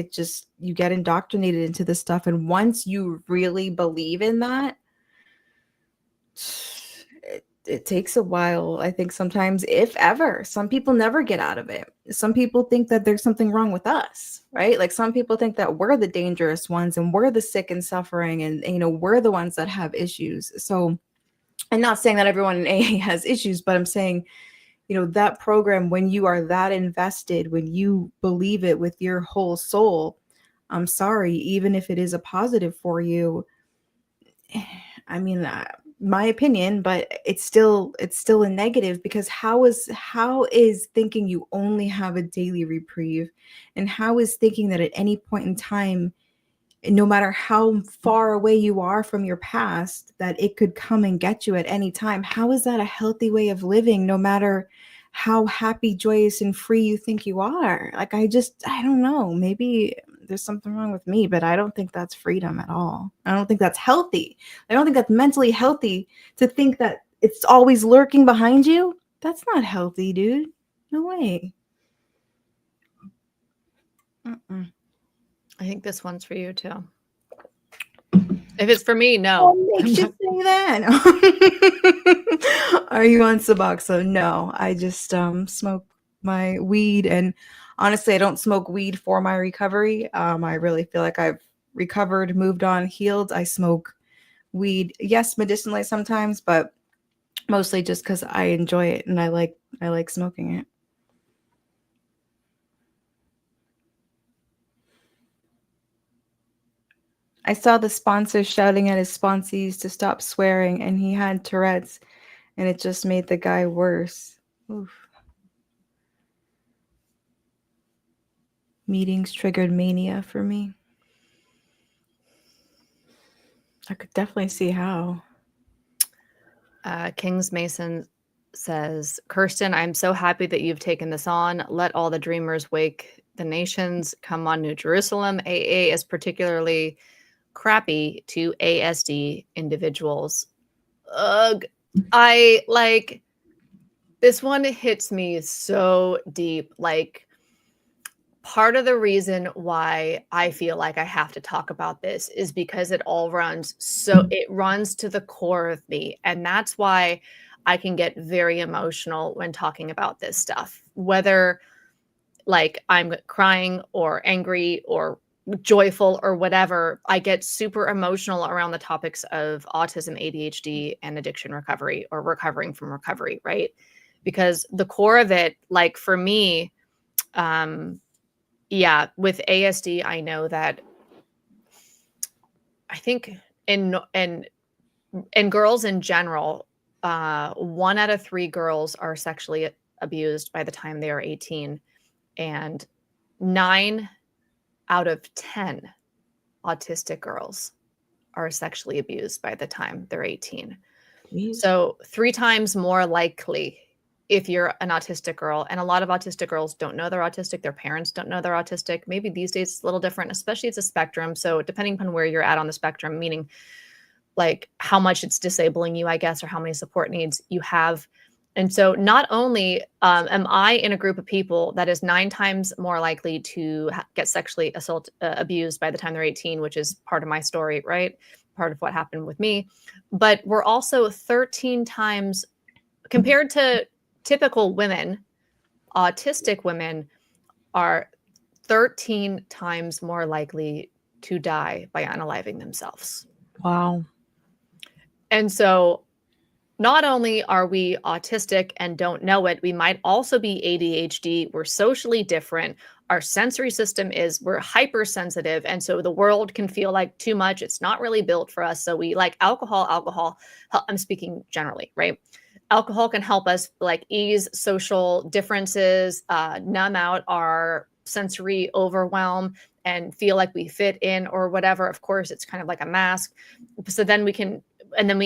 you get indoctrinated into this stuff. And once you really believe in that, it takes a while. I think sometimes, if ever, some people never get out of it. Some people think that there's something wrong with us, right? Like some people think that we're the dangerous ones and we're the sick and suffering and we're the ones that have issues. So I'm not saying that everyone in AA has issues, but I'm saying, that program, when you are that invested, when you believe it with your whole soul, I'm sorry, even if it is a positive for you, I mean, my opinion, but it's still a negative, because how is thinking you only have a daily reprieve, and how is thinking that at any point in time, no matter how far away you are from your past, that it could come and get you at any time? How is that a healthy way of living, no matter how happy, joyous, and free you think you are? Like, I don't know. Maybe there's something wrong with me, but I don't think that's freedom at all. I don't think that's healthy. I don't think that's mentally healthy, to think that it's always lurking behind you. That's not healthy, dude. No way. Mm-mm. I think this one's for you too. If it's for me, no. What makes you say that? Are you on Suboxone? No, I just smoke my weed, and honestly, I don't smoke weed for my recovery. I really feel like I've recovered, moved on, healed. I smoke weed, yes, medicinally sometimes, but mostly just because I enjoy it and I like smoking it. I saw the sponsor shouting at his sponsees to stop swearing, and he had Tourette's, and it just made the guy worse. Oof. Meetings triggered mania for me. I could definitely see how. Kings Mason says, Kirsten, I'm so happy that you've taken this on. Let all the dreamers wake the nations. Come on, New Jerusalem. AA is particularly crappy to ASD individuals. Ugh. I like this one hits me so deep. Like, part of the reason why I feel like I have to talk about this is because it runs to the core of me. And that's why I can get very emotional when talking about this stuff, whether like I'm crying or angry or joyful or whatever. I get super emotional around the topics of autism, ADHD, and addiction recovery, or recovering from recovery, right? Because the core of it, like for me, yeah, with ASD, I know that I think in girls in general, 1 out of 3 girls are sexually abused by the time they are 18, and 9 out of 10 autistic girls are sexually abused by the time they're 18. Jeez. So 3 times more likely if you're an autistic girl. And a lot of autistic girls don't know they're autistic. Their parents don't know they're autistic. Maybe these days it's a little different, especially it's a spectrum. So depending upon where you're at on the spectrum, meaning like how much it's disabling you, I guess, or how many support needs you have. And so not only am I in a group of people that is 9 times more likely to get sexually abused by the time they're 18, which is part of my story, right? Part of what happened with me. But we're also 13 times, compared to typical women, autistic women are 13 times more likely to die by unaliving themselves. Wow. And so not only are we autistic and don't know it, we might also be ADHD. We're socially different. Our sensory system we're hypersensitive. And so the world can feel like too much. It's not really built for us. So we like alcohol. I'm speaking generally, right? Alcohol can help us like ease social differences, numb out our sensory overwhelm, and feel like we fit in or whatever. Of course, it's kind of like a mask. So then we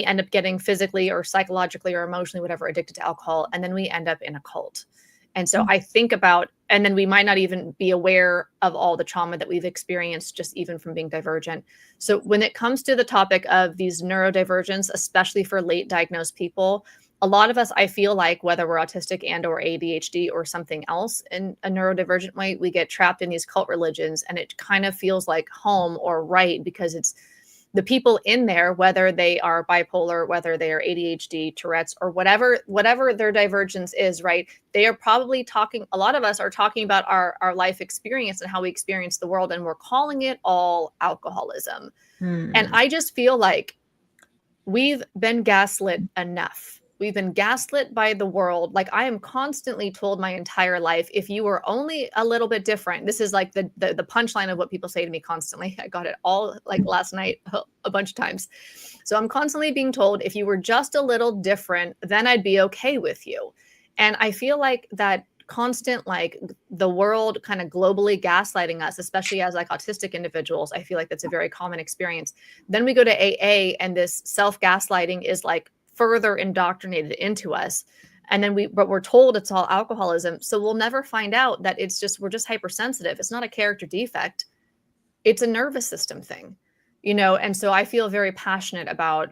end up getting physically or psychologically or emotionally, whatever, addicted to alcohol. And then we end up in a cult. And so I think about, and then we might not even be aware of all the trauma that we've experienced just even from being divergent. So when it comes to the topic of these neurodivergence, especially for late diagnosed people, a lot of us, I feel like, whether we're autistic and or ADHD or something else in a neurodivergent way, we get trapped in these cult religions, and it kind of feels like home or right, because it's the people in there, whether they are bipolar, whether they are ADHD, Tourette's, or whatever their divergence is, right? They are probably talking, a lot of us are talking about our life experience and how we experience the world, and we're calling it all alcoholism. And I just feel like we've been gaslit enough we've been gaslit by the world. Like, I am constantly told my entire life, if you were only a little bit different, this is like the punchline of what people say to me constantly. I got it all like last night a bunch of times. So I'm constantly being told, if you were just a little different, then I'd be okay with you. And I feel like that constant, like, the world kind of globally gaslighting us, especially as like autistic individuals, I feel like that's a very common experience. Then we go to AA and this self-gaslighting is like further indoctrinated into us. And then but we're told it's all alcoholism. So we'll never find out that we're just hypersensitive. It's not a character defect. It's a nervous system thing, And so I feel very passionate about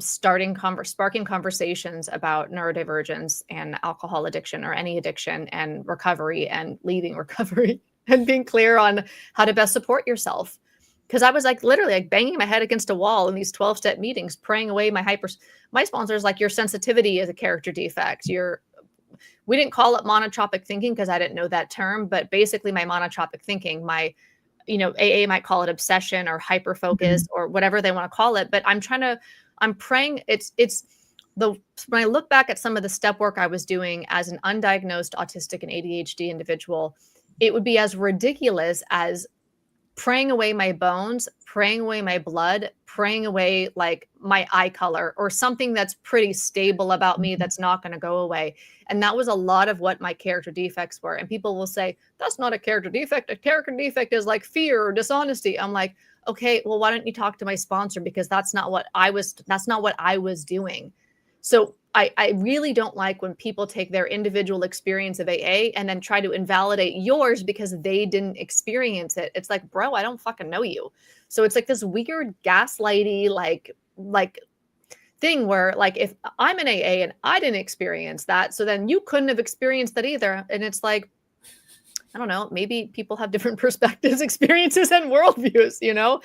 sparking conversations about neurodivergence and alcohol addiction or any addiction and recovery and leaving recovery and being clear on how to best support yourself. Because I was like literally like banging my head against a wall in these 12-step meetings, praying away my sponsors, like, your sensitivity is a character defect. We didn't call it monotropic thinking because I didn't know that term, but basically my monotropic thinking, AA might call it obsession or hyper focus or whatever they want to call it. But I'm praying when I look back at some of the step work I was doing as an undiagnosed autistic and ADHD individual, it would be as ridiculous as praying away my bones, praying away my blood, praying away like my eye color or something that's pretty stable about me that's not going to go away. And that was a lot of what my character defects were. And people will say, that's not a character defect. A character defect is like fear or dishonesty. I'm like, okay, well, why don't you talk to my sponsor? Because that's not what I was doing. So I really don't like when people take their individual experience of AA and then try to invalidate yours because they didn't experience it. It's like, bro, I don't fucking know you. So it's like this weird gaslighty, like thing where, like, if I'm in AA and I didn't experience that, so then you couldn't have experienced that either. And it's like, I don't know, maybe people have different perspectives, experiences, and worldviews,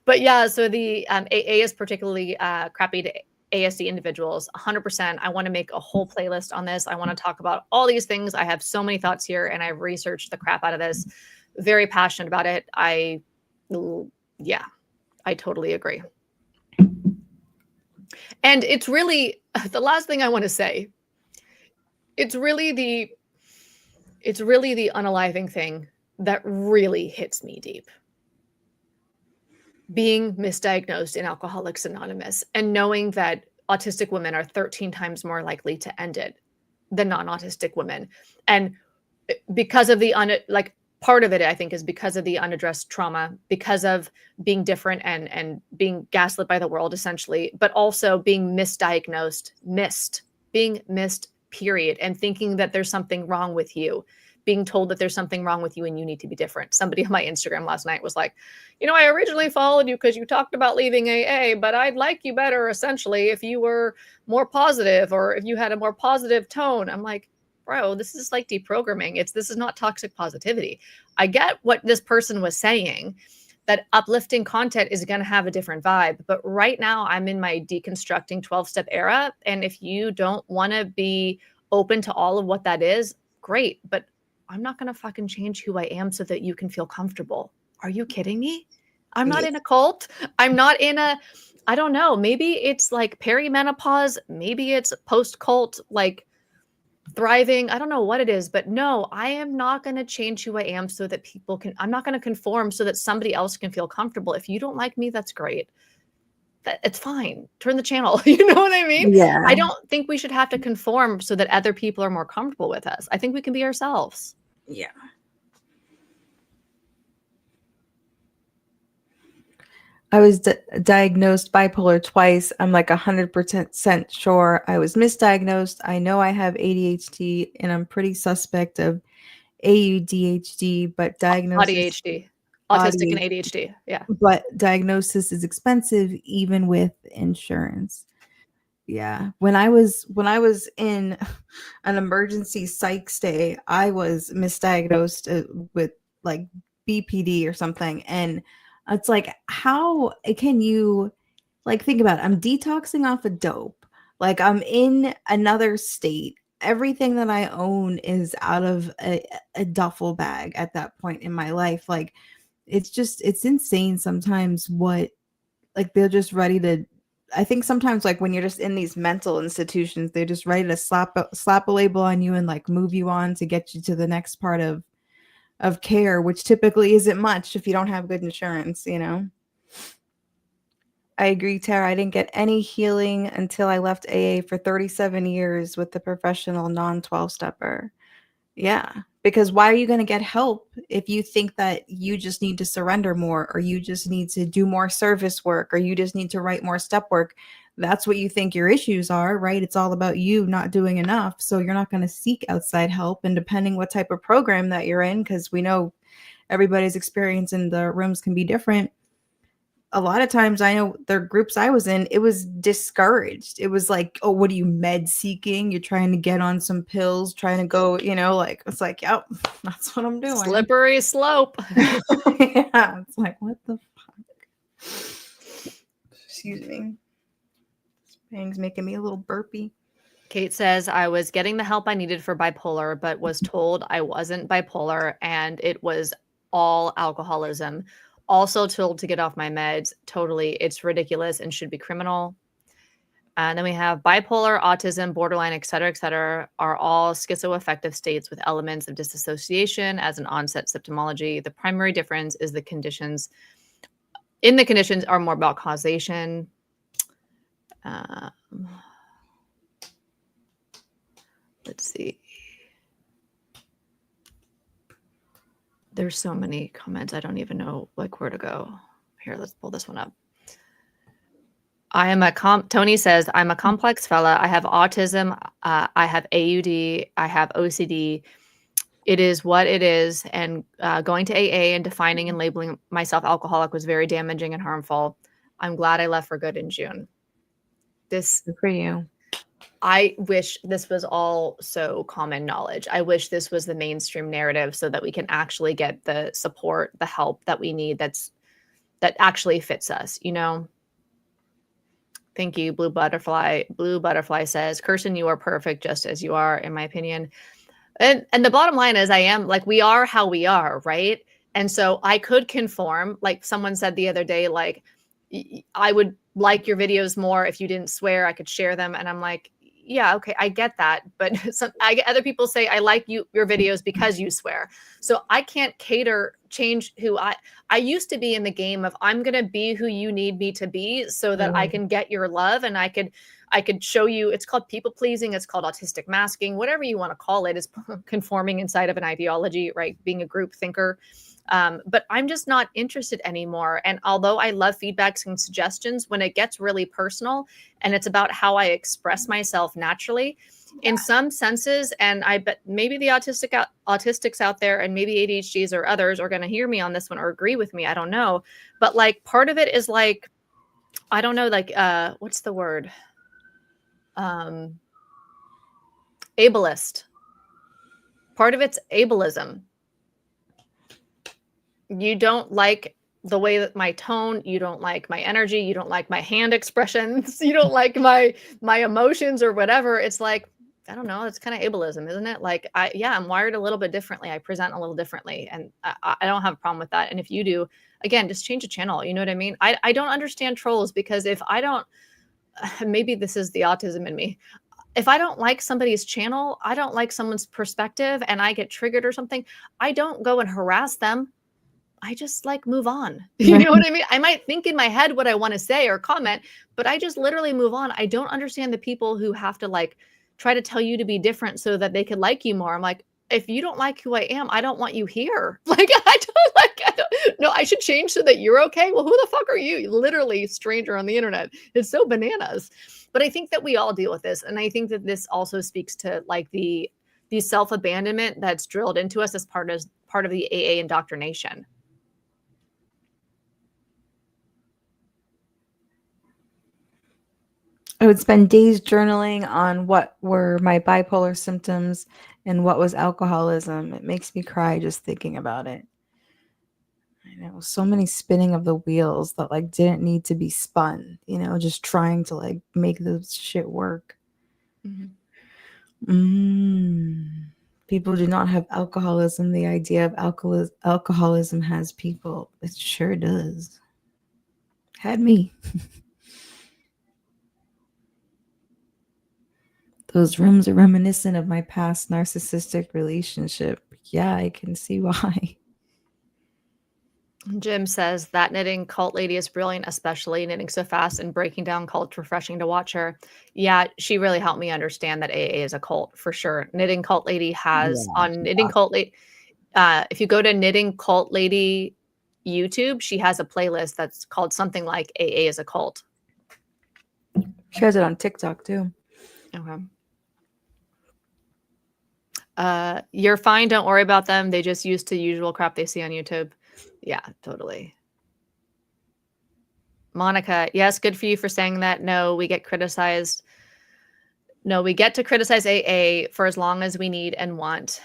But yeah, so the AA is particularly crappy to ASD individuals, 100%. I want to make a whole playlist on this. I want to talk about all these things. I have so many thoughts here, and I've researched the crap out of this. Very passionate about it. I totally agree. And it's really, the last thing I want to say, it's really the unaliving thing that really hits me deep. Being misdiagnosed in Alcoholics Anonymous and knowing that autistic women are 13 times more likely to end it than non-autistic women. And because of part of it, I think, is because of the unaddressed trauma, because of being different and being gaslit by the world, essentially, but also being misdiagnosed, period, and thinking that there's something wrong with you, being told that there's something wrong with you and you need to be different. Somebody on my Instagram last night was like, I originally followed you because you talked about leaving AA, but I'd like you better, essentially, if you were more positive or if you had a more positive tone. I'm like, bro, this is like deprogramming. This is not toxic positivity. I get what this person was saying, that uplifting content is going to have a different vibe. But right now I'm in my deconstructing 12-step era. And if you don't want to be open to all of what that is, great. But I'm not going to fucking change who I am so that you can feel comfortable. Are you kidding me? I'm not in a cult. I'm not in I don't know. Maybe it's like perimenopause. Maybe it's post-cult, like thriving. I don't know what it is, but no, I am not going to change who I am so that I'm not going to conform so that somebody else can feel comfortable. If you don't like me, that's great. It's fine. Turn the channel. You know what I mean? Yeah. I don't think we should have to conform so that other people are more comfortable with us. I think we can be ourselves. Yeah. I was diagnosed bipolar twice. I'm like 100% sure I was misdiagnosed. I know I have ADHD and I'm pretty suspect of AUDHD, but diagnosis ADHD, autistic and ADHD. Yeah. But diagnosis is expensive even with insurance. Yeah. When I was in an emergency psych stay, I was misdiagnosed with like BPD or something. And it's like, how can you, like, think about it. I'm detoxing off of dope. Like, I'm in another state. Everything that I own is out of a duffel bag at that point in my life. Like, it's insane sometimes what, like, they're just ready to I think sometimes, like, when you're just in these mental institutions, they're just ready to slap a label on you and, like, move you on to get you to the next part of care, which typically isn't much if you don't have good insurance, you know? I agree, Tara. I didn't get any healing until I left AA for 37 years with the professional non-12 stepper. Yeah, because why are you going to get help if you think that you just need to surrender more, or you just need to do more service work, or you just need to write more step work? That's what you think your issues are, right? It's all about you not doing enough. So you're not going to seek outside help. And depending what type of program that you're in, because we know everybody's experience in the rooms can be different. A lot of times, I know the groups I was in, it was discouraged. It was like, oh, what are you, med seeking? You're trying to get on some pills, trying to go, like, it's like, yep, that's what I'm doing. Slippery slope. Yeah, it's like, what the fuck? Excuse me. This bang's making me a little burpy. Kate says, I was getting the help I needed for bipolar, but was told I wasn't bipolar and it was all alcoholism. Also told to get off my meds. Totally. It's ridiculous and should be criminal. And then we have bipolar, autism, borderline, et cetera, are all schizoaffective states with elements of disassociation as an onset symptomology. The primary difference is the conditions are more about causation. Let's see. There's so many comments. I don't even know like where to go. Here, let's pull this one up. Tony says, I'm a complex fella. I have autism. I have AUD. I have OCD. It is what it is. And going to AA and defining and labeling myself alcoholic was very damaging and harmful. I'm glad I left for good in June. Good for you. I wish this was all so common knowledge. I wish this was the mainstream narrative so that we can actually get the support, the help that we need that actually fits us, you know? Thank you, Blue Butterfly. Blue Butterfly says, Kirsten, you are perfect just as you are, in my opinion. And the bottom line is we are how we are, right? And so I could conform. Like someone said the other day, like, I would like your videos more if you didn't swear. I could share them. And I'm like, yeah, okay, I get that. But I get other people say, I like your videos because you swear. So I can't change who I used to be in the game of I'm going to be who you need me to be so that I can get your love. And I could show you, it's called people pleasing. It's called autistic masking, whatever you want to call it, is conforming inside of an ideology, right? Being a group thinker. But I'm just not interested anymore. And although I love feedbacks and suggestions, when it gets really personal and it's about how I express myself naturally, in some senses, and I bet maybe the autistics out there and maybe ADHDs or others are going to hear me on this one or agree with me. I don't know. But like part of it is like, I don't know, like, what's the word? Ableist. Part of it's ableism. You don't like the way that my tone, you don't like my energy, you don't like my hand expressions, you don't like my emotions or whatever. It's like, I don't know, it's kind of ableism, isn't it? Like, I'm wired a little bit differently. I present a little differently, and I don't have a problem with that. And if you do, again, just change the channel. You know what I mean? I don't understand trolls, because if I don't, maybe this is the autism in me. If I don't like somebody's channel, I don't like someone's perspective, and I get triggered or something, I don't go and harass them. I just like move on. You know what I mean? I might think in my head what I want to say or comment, but I just literally move on. I don't understand the people who have to like try to tell you to be different so that they could like you more. I'm like, if you don't like who I am, I don't want you here. Like, no, I should change so that you're okay. Well, who the fuck are you? Literally stranger on the internet. It's so bananas. But I think that we all deal with this. And I think that this also speaks to like the self-abandonment that's drilled into us as part of the AA indoctrination. I would spend days journaling on what were my bipolar symptoms and what was alcoholism. It makes me cry just thinking about it. I know, so many spinning of the wheels that like didn't need to be spun, just trying to like make this shit work. People do not have alcoholism. The idea of alcoholism has people. It sure does. Had me. Those rooms are reminiscent of my past narcissistic relationship. Yeah, I can see why. Jim says that knitting cult lady is brilliant, especially knitting so fast and breaking down cults. Refreshing to watch her. Yeah, she really helped me understand that AA is a cult for sure. Knitting cult lady has Yeah, on knitting cult lady. If you go to knitting cult lady YouTube, she has a playlist that's called something like AA is a cult. she has it on TikTok too. Okay. You're fine. Don't worry about them. They just used to usual crap they see on YouTube. Yeah, totally. Monica, yes, good for you for saying that. No, we get criticized. No, we get to criticize AA for as long as we need and want.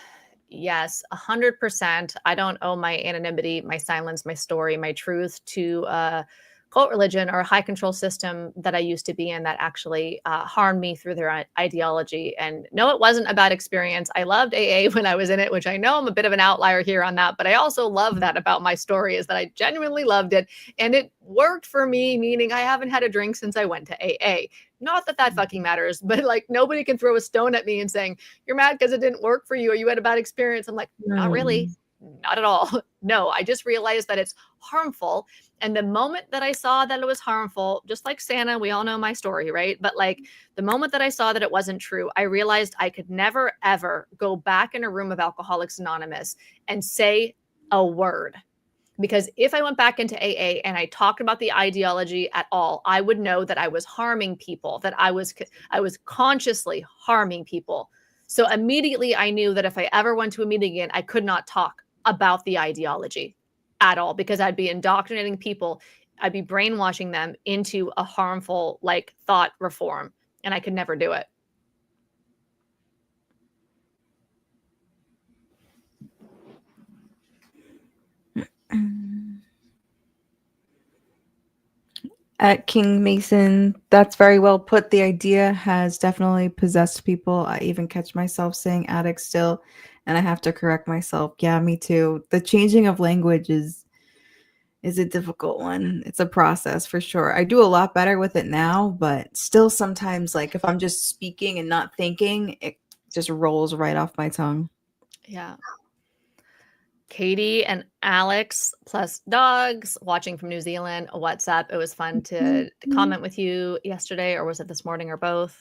Yes, 100%. I don't owe my anonymity, my silence, my story, my truth to cult religion or a high control system that I used to be in that actually harmed me through their ideology. And no, it wasn't a bad experience. I loved AA when I was in it, which I know I'm a bit of an outlier here on that, but I also love that about my story is that I genuinely loved it and it worked for me, meaning I haven't had a drink since I went to AA. Not that that fucking matters, but like nobody can throw a stone at me and saying, you're mad because it didn't work for you or you had a bad experience. I'm like, not really. Not at all. No, I just realized that it's harmful. And the moment that I saw that it was harmful, just like Santa, we all know my story, right? But like the moment that I saw that it wasn't true, I realized I could never, ever go back in a room of Alcoholics Anonymous and say a word. Because if I went back into AA and I talked about the ideology at all, I would know that I was harming people, that I was consciously harming people. So immediately I knew that if I ever went to a meeting again, I could not talk about the ideology at all because I'd be indoctrinating people. I'd be brainwashing them into a harmful like thought reform and I could never do it. At King Mason, that's very well put. The idea has definitely possessed people. I even catch myself saying addict still, and I have to correct myself. Yeah, me too. The changing of language is a difficult one. It's a process for sure. I do a lot better with it now, but still sometimes like if I'm just speaking and not thinking, it just rolls right off my tongue. Yeah. Katie and Alex plus dogs watching from New Zealand. What's up? It was fun to comment with you yesterday, or was it this morning, or both?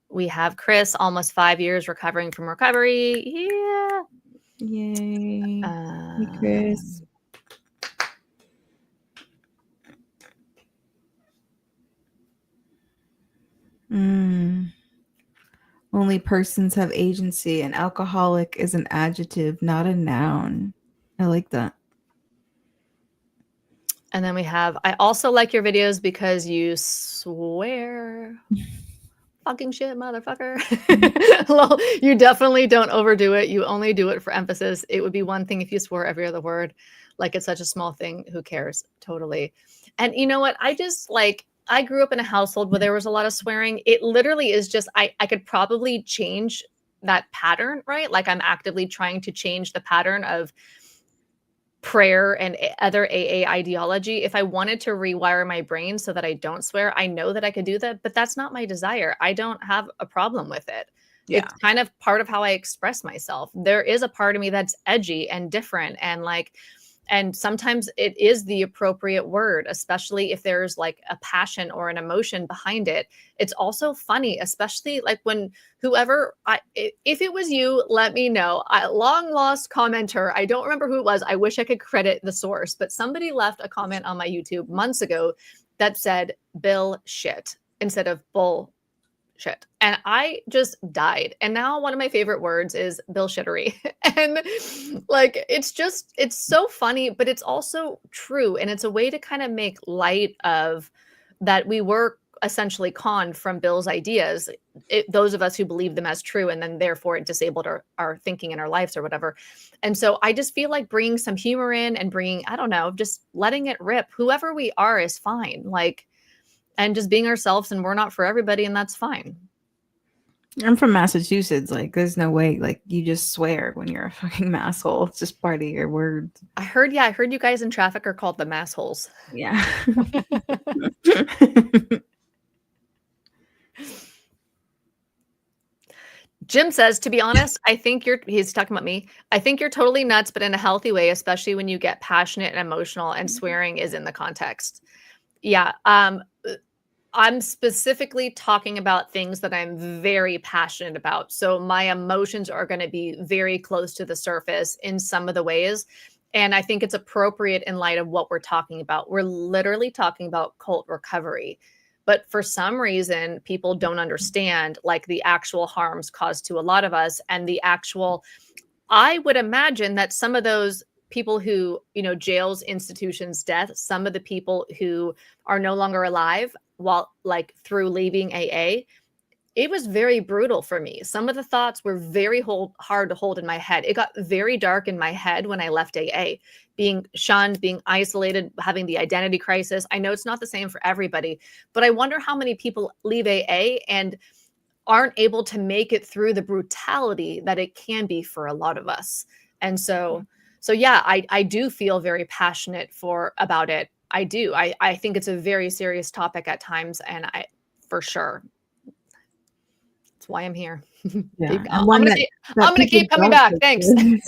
We have Chris, almost 5 years recovering from recovery. Yeah. Yay. Hey, Chris. Only persons have agency, and alcoholic is an adjective, not a noun. I like that. And then we have, I also like your videos because you swear. Fucking shit, motherfucker. Lol, you definitely don't overdo it. You only do it for emphasis. It would be one thing if you swore every other word. Like it's such a small thing. Who cares? Totally. And you know what? I just like, I grew up in a household where there was a lot of swearing. It literally is just, I could probably change that pattern, right? Like I'm actively trying to change the pattern of prayer and other AA ideology. If I wanted to rewire my brain so that I don't swear, I know that I could do that, but that's not my desire. I don't have a problem with it. Yeah. It's kind of part of how I express myself. There is a part of me that's edgy and different and like, and sometimes it is the appropriate word, especially if there's like a passion or an emotion behind it. It's also funny, especially like when whoever, if it was you, let me know. Long lost commenter, I don't remember who it was. I wish I could credit the source, but somebody left a comment on my YouTube months ago that said Bill shit instead of bull shit. And I just died. And now one of my favorite words is bullshittery. And like, it's so funny, but it's also true. And it's a way to kind of make light of that we were essentially conned from Bill's ideas, those of us who believe them as true, and then therefore it disabled our thinking in our lives or whatever. And so I just feel like bringing some humor in and bringing, I don't know, just letting it rip. Whoever we are is fine. Like, and just being ourselves, and we're not for everybody, and that's fine. I'm from Massachusetts. Like, there's no way. Like, you just swear when you're a fucking masshole. It's just part of your words. I heard you guys in traffic are called the massholes. Yeah. Jim says, to be honest, he's talking about me. I think you're totally nuts, but in a healthy way, especially when you get passionate and emotional and swearing is in the context. Yeah. I'm specifically talking about things that I'm very passionate about. So my emotions are going to be very close to the surface in some of the ways. And I think it's appropriate in light of what we're talking about. We're literally talking about cult recovery. But for some reason, people don't understand like the actual harms caused to a lot of us and the actual, I would imagine that some of those people who, jails, institutions, death, some of the people who are no longer alive while like through leaving AA, it was very brutal for me. Some of the thoughts were very hard to hold in my head. It got very dark in my head when I left AA, being shunned, being isolated, having the identity crisis. I know it's not the same for everybody, but I wonder how many people leave AA and aren't able to make it through the brutality that it can be for a lot of us. And so yeah, I do feel very passionate about it. I do. I think it's a very serious topic at times, and for sure. That's why I'm here. Yeah, I'm and gonna keep coming back. Thanks. And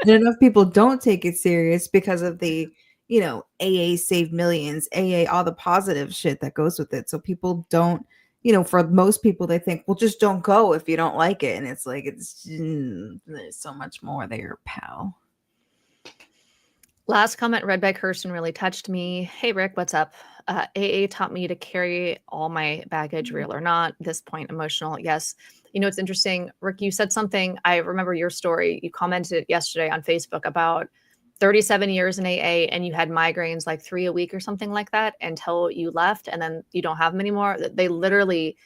enough people don't take it serious because of the, AA saved millions, AA, all the positive shit that goes with it. So people don't, for most people, they think, well, just don't go if you don't like it. And it's like, there's so much more there, pal. Last comment read by Kirsten really touched me. Hey, Rick, what's up? AA taught me to carry all my baggage, real or not. This point, emotional. Yes. It's interesting. Rick, you said something. I remember your story. You commented yesterday on Facebook about 37 years in AA and you had migraines like 3 a week or something like that until you left and then you don't have them anymore. They literally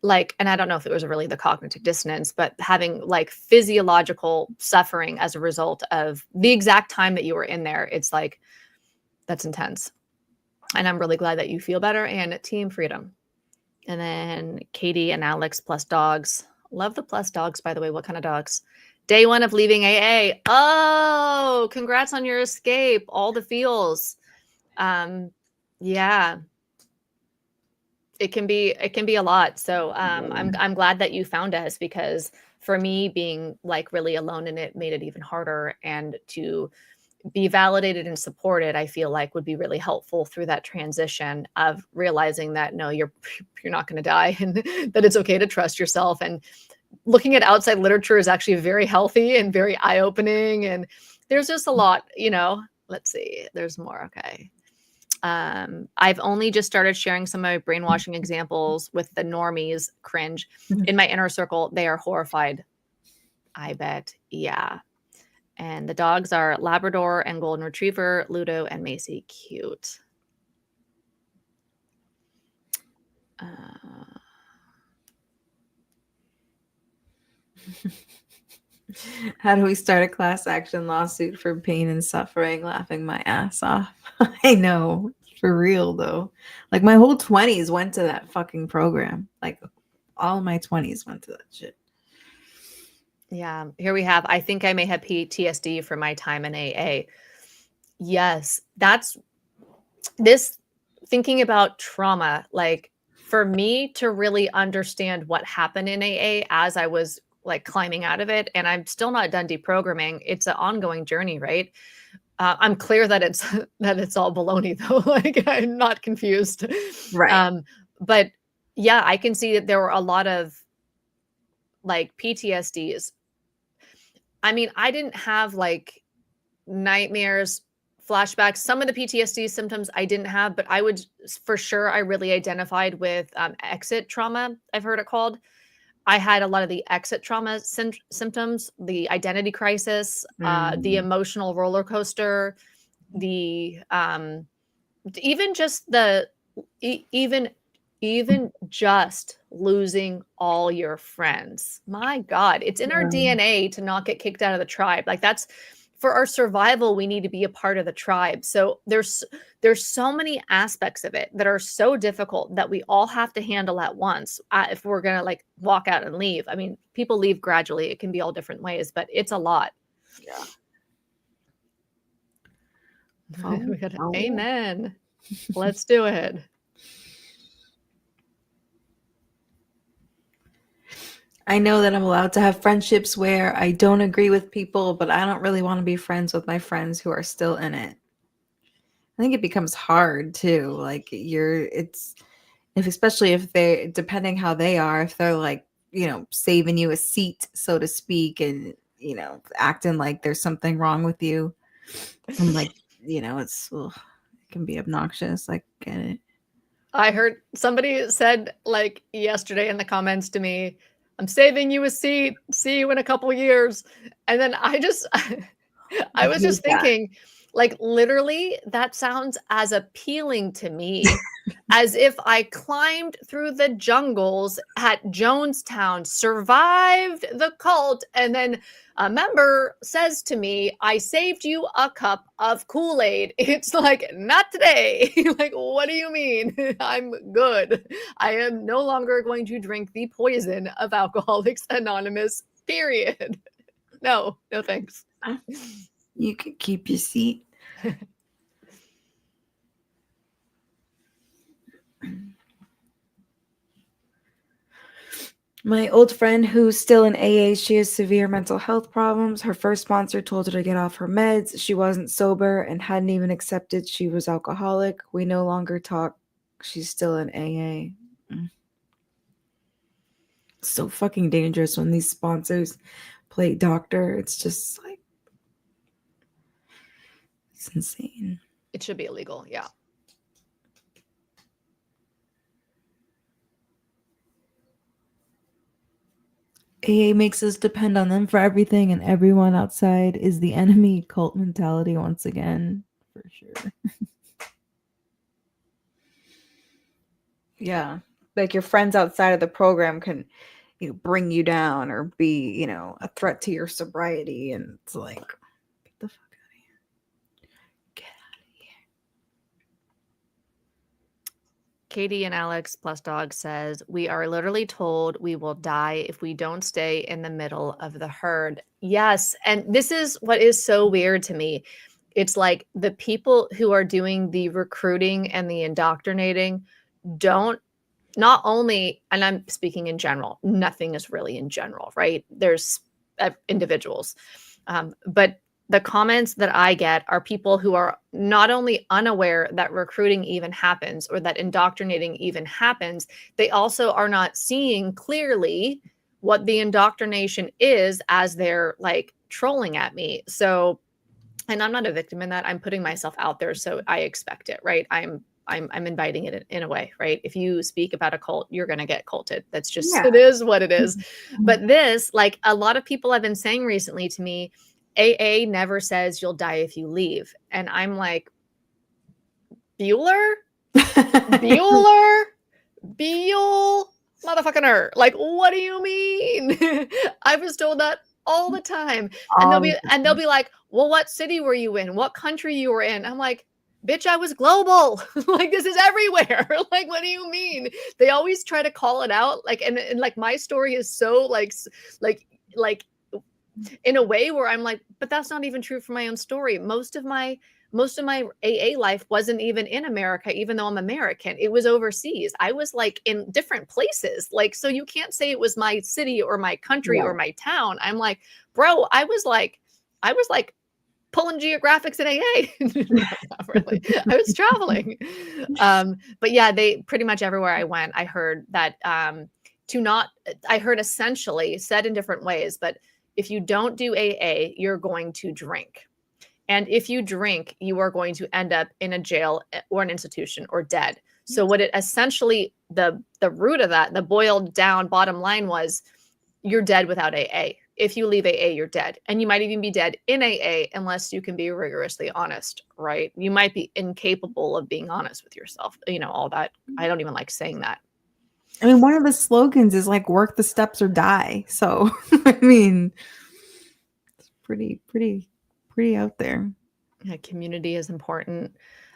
and I don't know if it was really the cognitive dissonance, but having like physiological suffering as a result of the exact time that you were in there. It's like, that's intense. And I'm really glad that you feel better and team freedom. And then Katie and Alex plus dogs. Love the plus dogs, by the way. What kind of dogs? Day 1 of leaving AA. Oh, congrats on your escape. All the feels. Yeah. It can be a lot. So I'm glad that you found us, because for me, being like really alone in it made it even harder. And to be validated and supported, I feel like would be really helpful through that transition of realizing that no, you're not going to die, and that it's okay to trust yourself. And looking at outside literature is actually very healthy and very eye-opening. And there's just a lot, let's see, there's more. Okay. I've only just started sharing some of my brainwashing examples with the normies. Cringe. In my inner circle, they are horrified. I bet. Yeah. And the dogs are Labrador and Golden Retriever, Ludo and Macy. Cute. How do we start a class action lawsuit for pain and suffering? Laughing my ass off. I know. For real, though. Like, my whole 20s went to that fucking program. Like, all of my 20s went to that shit. Yeah. Here we have, I think I may have PTSD from my time in AA. Yes. That's this thinking about trauma. Like, for me to really understand what happened in AA as I was like climbing out of it, and I'm still not done deprogramming. It's an ongoing journey, right? I'm clear that it's all baloney though. Like, I'm not confused. Right. But yeah, I can see that there were a lot of like PTSDs. I mean, I didn't have like nightmares, flashbacks. Some of the PTSD symptoms I didn't have, but I really identified with exit trauma, I've heard it called. I had a lot of the exit trauma symptoms, the identity crisis, the emotional roller coaster, the even just even just losing all your friends. My God, it's in our DNA to not get kicked out of the tribe. Like, that's for our survival. We need to be a part of the tribe. So there's so many aspects of it that are so difficult that we all have to handle at once if we're going to like walk out and leave. I mean, people leave gradually. It can be all different ways, but it's a lot. Yeah. We got amen. Let's do it. I know that I'm allowed to have friendships where I don't agree with people, but I don't really want to be friends with my friends who are still in it. I think it becomes hard too. Like it's if especially if they depending how they are, if they're like, saving you a seat, so to speak, and acting like there's something wrong with you. I'm like, it can be obnoxious. Like, get it. I heard somebody said like yesterday in the comments to me, I'm saving you a seat. See you in a couple years. And then I I was hate just that. thinking, like, literally, that sounds as appealing to me as if I climbed through the jungles at Jonestown, survived the cult, and then a member says to me, I saved you a cup of Kool-Aid. It's like, not today. Like, what do you mean? I'm good. I am no longer going to drink the poison of Alcoholics Anonymous, period. No, no thanks. You could keep your seat. My old friend who's still in AA, she has severe mental health problems. Her first sponsor told her to get off her meds. She wasn't sober and hadn't even accepted she was alcoholic. We no longer talk. She's still in AA. It's so fucking dangerous when these sponsors play doctor. It's just like, it's insane. It should be illegal. Yeah. AA makes us depend on them for everything, and everyone outside is the enemy. Cult mentality once again, for sure. Yeah, like your friends outside of the program can, bring you down or be, a threat to your sobriety, and it's like, get the fuck out of here. Get out of here. Katie and Alex plus dog says, we are literally told we will die if we don't stay in the middle of the herd. Yes. And this is what is so weird to me. It's like the people who are doing the recruiting and the indoctrinating don't not only, and I'm speaking in general, nothing is really in general, right? There's individuals. But the comments that I get are people who are not only unaware that recruiting even happens or that indoctrinating even happens, they also are not seeing clearly what the indoctrination is as they're like trolling at me. So, and I'm not a victim in that. I'm putting myself out there, so I expect it, right? I'm inviting it in a way, right? If you speak about a cult, you're going to get culted. That's just, Yeah. it is what it is. But this, like a lot of people have been saying recently to me, AA never says you'll die if you leave. And I'm like, Bueller? Bueller? Buell? Motherfucking her. Like, what do you mean? I was told that all the time. And they'll be like, well, what city were you in? What country you were in? I'm like, bitch, I was global. Like, this is everywhere. Like, what do you mean? They always try to call it out. Like, and like my story is so like in a way where I'm like, but that's not even true for my own story. Most of my AA life wasn't even in America, even though I'm American. It was overseas. I was like in different places. Like, so you can't say it was my city or my country or my town. I'm like, bro, I was like pulling geographics in AA. Not really. I was traveling. But yeah, they pretty much everywhere I went, I heard that I heard essentially said in different ways, but if you don't do AA, you're going to drink. And if you drink, you are going to end up in a jail or an institution or dead. So what it essentially, the root of that, the boiled down bottom line was, you're dead without AA. If you leave AA, you're dead. And you might even be dead in AA unless you can be rigorously honest, right? You might be incapable of being honest with yourself. All that. I don't even like saying that. I mean, one of the slogans is like work the steps or die. So, I mean, it's pretty out there. Yeah, community is important.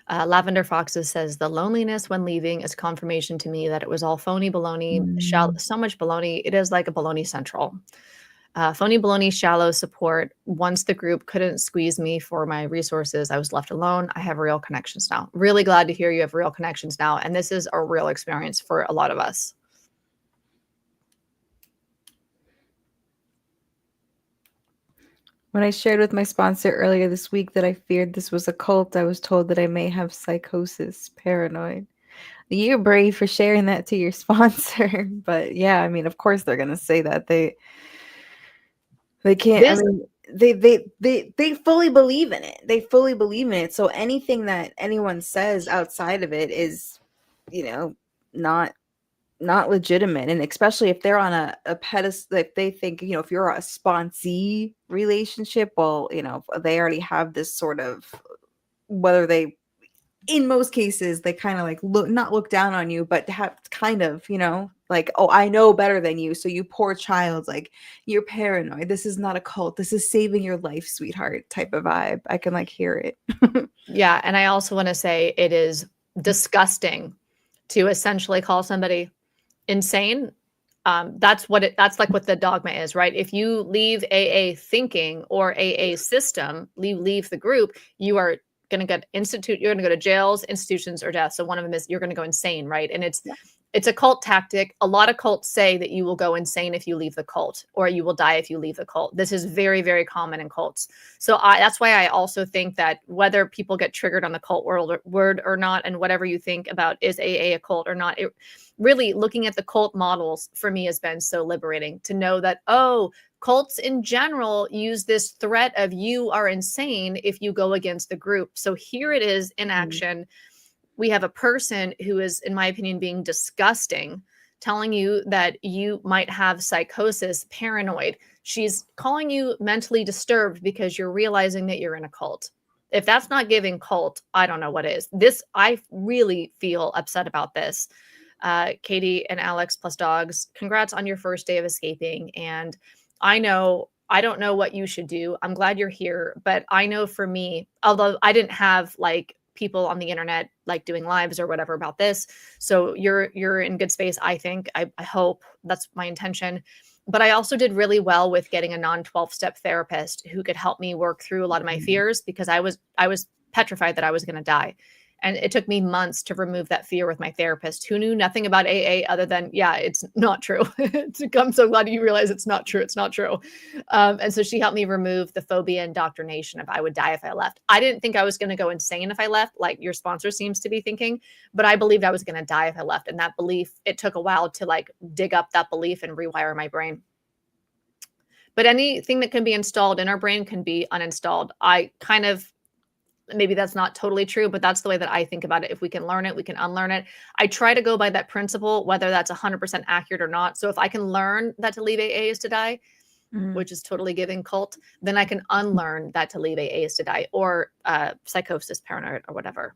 Lavender Foxes says the loneliness when leaving is confirmation to me that it was all phony baloney, so much baloney. It is like a baloney central. Phony baloney, shallow support. Once the group couldn't squeeze me for my resources, I was left alone. I have real connections now. Really glad to hear you have real connections now. And this is a real experience for a lot of us. When I shared with my sponsor earlier this week that I feared this was a cult, I was told that I may have psychosis, paranoid. You're brave for sharing that to your sponsor, but yeah, I mean, of course they're gonna say that. They can't. I This mean, they fully believe in it. They fully believe in it. So anything that anyone says outside of it is, you know, not not legitimate. And especially if they're on a pedestal, if they think, if you're a sponsee relationship, well, they already have this sort of, whether they, in most cases, they kind of like not look down on you, but have kind of, like, oh, I know better than you. So you poor child, like, you're paranoid. This is not a cult. This is saving your life, sweetheart type of vibe. I can like hear it. Yeah, and I also want to say it is disgusting to essentially call somebody insane. That's like what the dogma is, right? If you leave AA thinking or AA system, leave the group, you are going to you're going to go to jails, institutions, or death. So one of them is you're going to go insane, right? And it's a cult tactic. A lot of cults say that you will go insane if you leave the cult, or you will die if you leave the cult. This is very, very common in cults. So that's why I also think that whether people get triggered on the cult word or not, and whatever you think about is AA a cult or not, really looking at the cult models for me has been so liberating to know that, oh, cults in general use this threat of you are insane if you go against the group. So here it is in action. We have a person who is, in my opinion, being disgusting, telling you that you might have psychosis, paranoid. She's calling you mentally disturbed because you're realizing that you're in a cult. If that's not giving cult, I don't know what is. I really feel upset about this. Katie and Alex plus dogs, congrats on your first day of escaping. And I don't know what you should do. I'm glad you're here, but I know for me, although I didn't have like people on the internet like doing lives or whatever about this, so you're in good space. I think, I hope that's my intention. But I also did really well with getting a non-12-step therapist who could help me work through a lot of my fears, because I was petrified that I was going to die. And it took me months to remove that fear with my therapist, who knew nothing about AA other than, yeah, it's not true. I'm so glad you realize it's not true. It's not true. And so she helped me remove the phobia and indoctrination of I would die if I left. I didn't think I was going to go insane if I left, like your sponsor seems to be thinking, but I believed I was going to die if I left. And that belief, it took a while to like dig up that belief and rewire my brain. But anything that can be installed in our brain can be uninstalled. Maybe that's not totally true, but that's the way that I think about it. If we can learn it, we can unlearn it. I try to go by that principle, whether that's 100% accurate or not. So if I can learn that to leave AA is to die, which is totally giving cult, then I can unlearn that to leave AA is to die, or psychosis, paranoid, or whatever.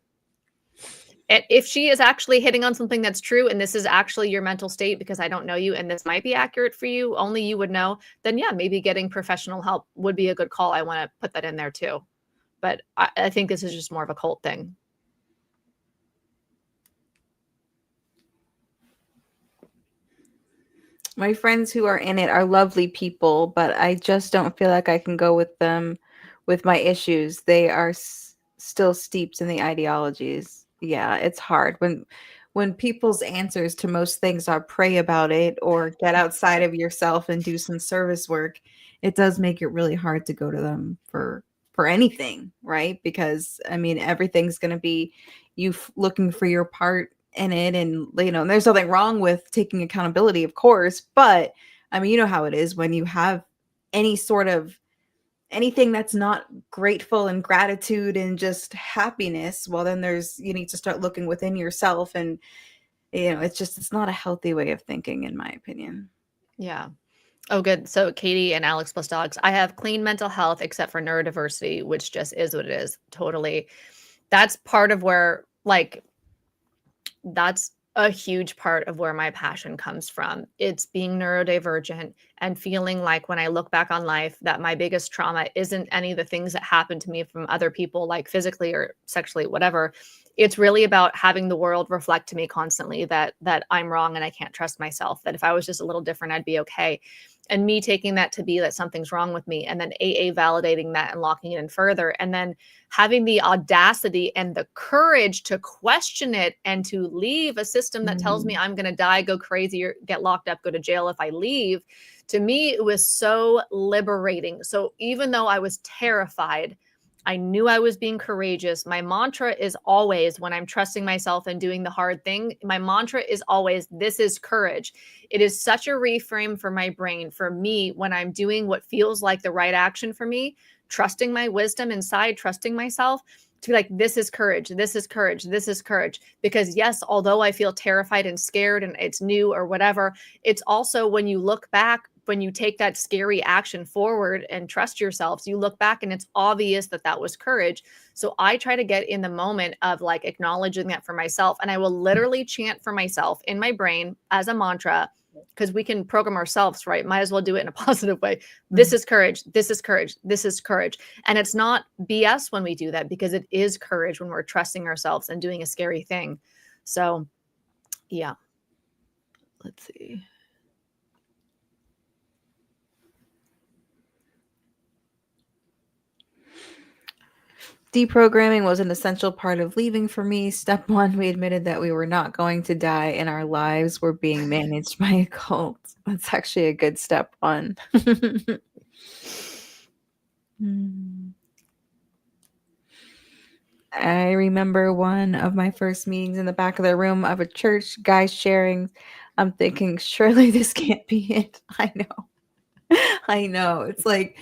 And if she is actually hitting on something that's true, and this is actually your mental state, because I don't know you, and this might be accurate for you, only you would know, then yeah, maybe getting professional help would be a good call. I want to put that in there too. But I think this is just more of a cult thing. My friends who are in it are lovely people, but I just don't feel like I can go with them with my issues. They are still steeped in the ideologies. Yeah, it's hard when people's answers to most things are pray about it or get outside of yourself and do some service work. It does make it really hard to go to them for anything, right? Because I mean, everything's going to be you looking for your part in it, and and there's nothing wrong with taking accountability, of course, but I mean, you know how it is when you have any sort of anything that's not grateful and gratitude and just happiness, well then you need to start looking within yourself, and it's not a healthy way of thinking, in my opinion. Yeah. Oh, good. So Katie and Alex plus dogs, I have clean mental health except for neurodiversity, which just is what it is. Totally. That's part of where, like, that's a huge part of where my passion comes from. It's being neurodivergent and feeling like when I look back on life that my biggest trauma isn't any of the things that happened to me from other people, like physically or sexually, whatever. It's really about having the world reflect to me constantly that I'm wrong and I can't trust myself, that if I was just a little different, I'd be okay. and me taking that to be that something's wrong with me, and then AA validating that and locking it in further, and then having the audacity and the courage to question it and to leave a system that tells me I'm going to die, go crazy, or get locked up, go to jail if I leave. To me, it was so liberating. So even though I was terrified, I knew I was being courageous. My mantra is always, when I'm trusting myself and doing the hard thing, my mantra is always, this is courage. It is such a reframe for my brain, for me, when I'm doing what feels like the right action for me, trusting my wisdom inside, trusting myself, to be like, this is courage, this is courage, this is courage. Because yes, although I feel terrified and scared and it's new or whatever, it's also, when you look back, when you take that scary action forward and trust yourselves, you look back and it's obvious that that was courage. So I try to get in the moment of like acknowledging that for myself. And I will literally chant for myself in my brain as a mantra, because we can program ourselves, right? Might as well do it in a positive way. This is courage. This is courage. This is courage. And it's not BS when we do that, because it is courage when we're trusting ourselves and doing a scary thing. So yeah. Let's see. Deprogramming was an essential part of leaving for me. Step one, we admitted that we were not going to die and our lives were being managed by a cult. That's actually a good step one. I remember one of my first meetings in the back of the room of a church, guys sharing. I'm thinking, surely this can't be it. I know. I know. It's like,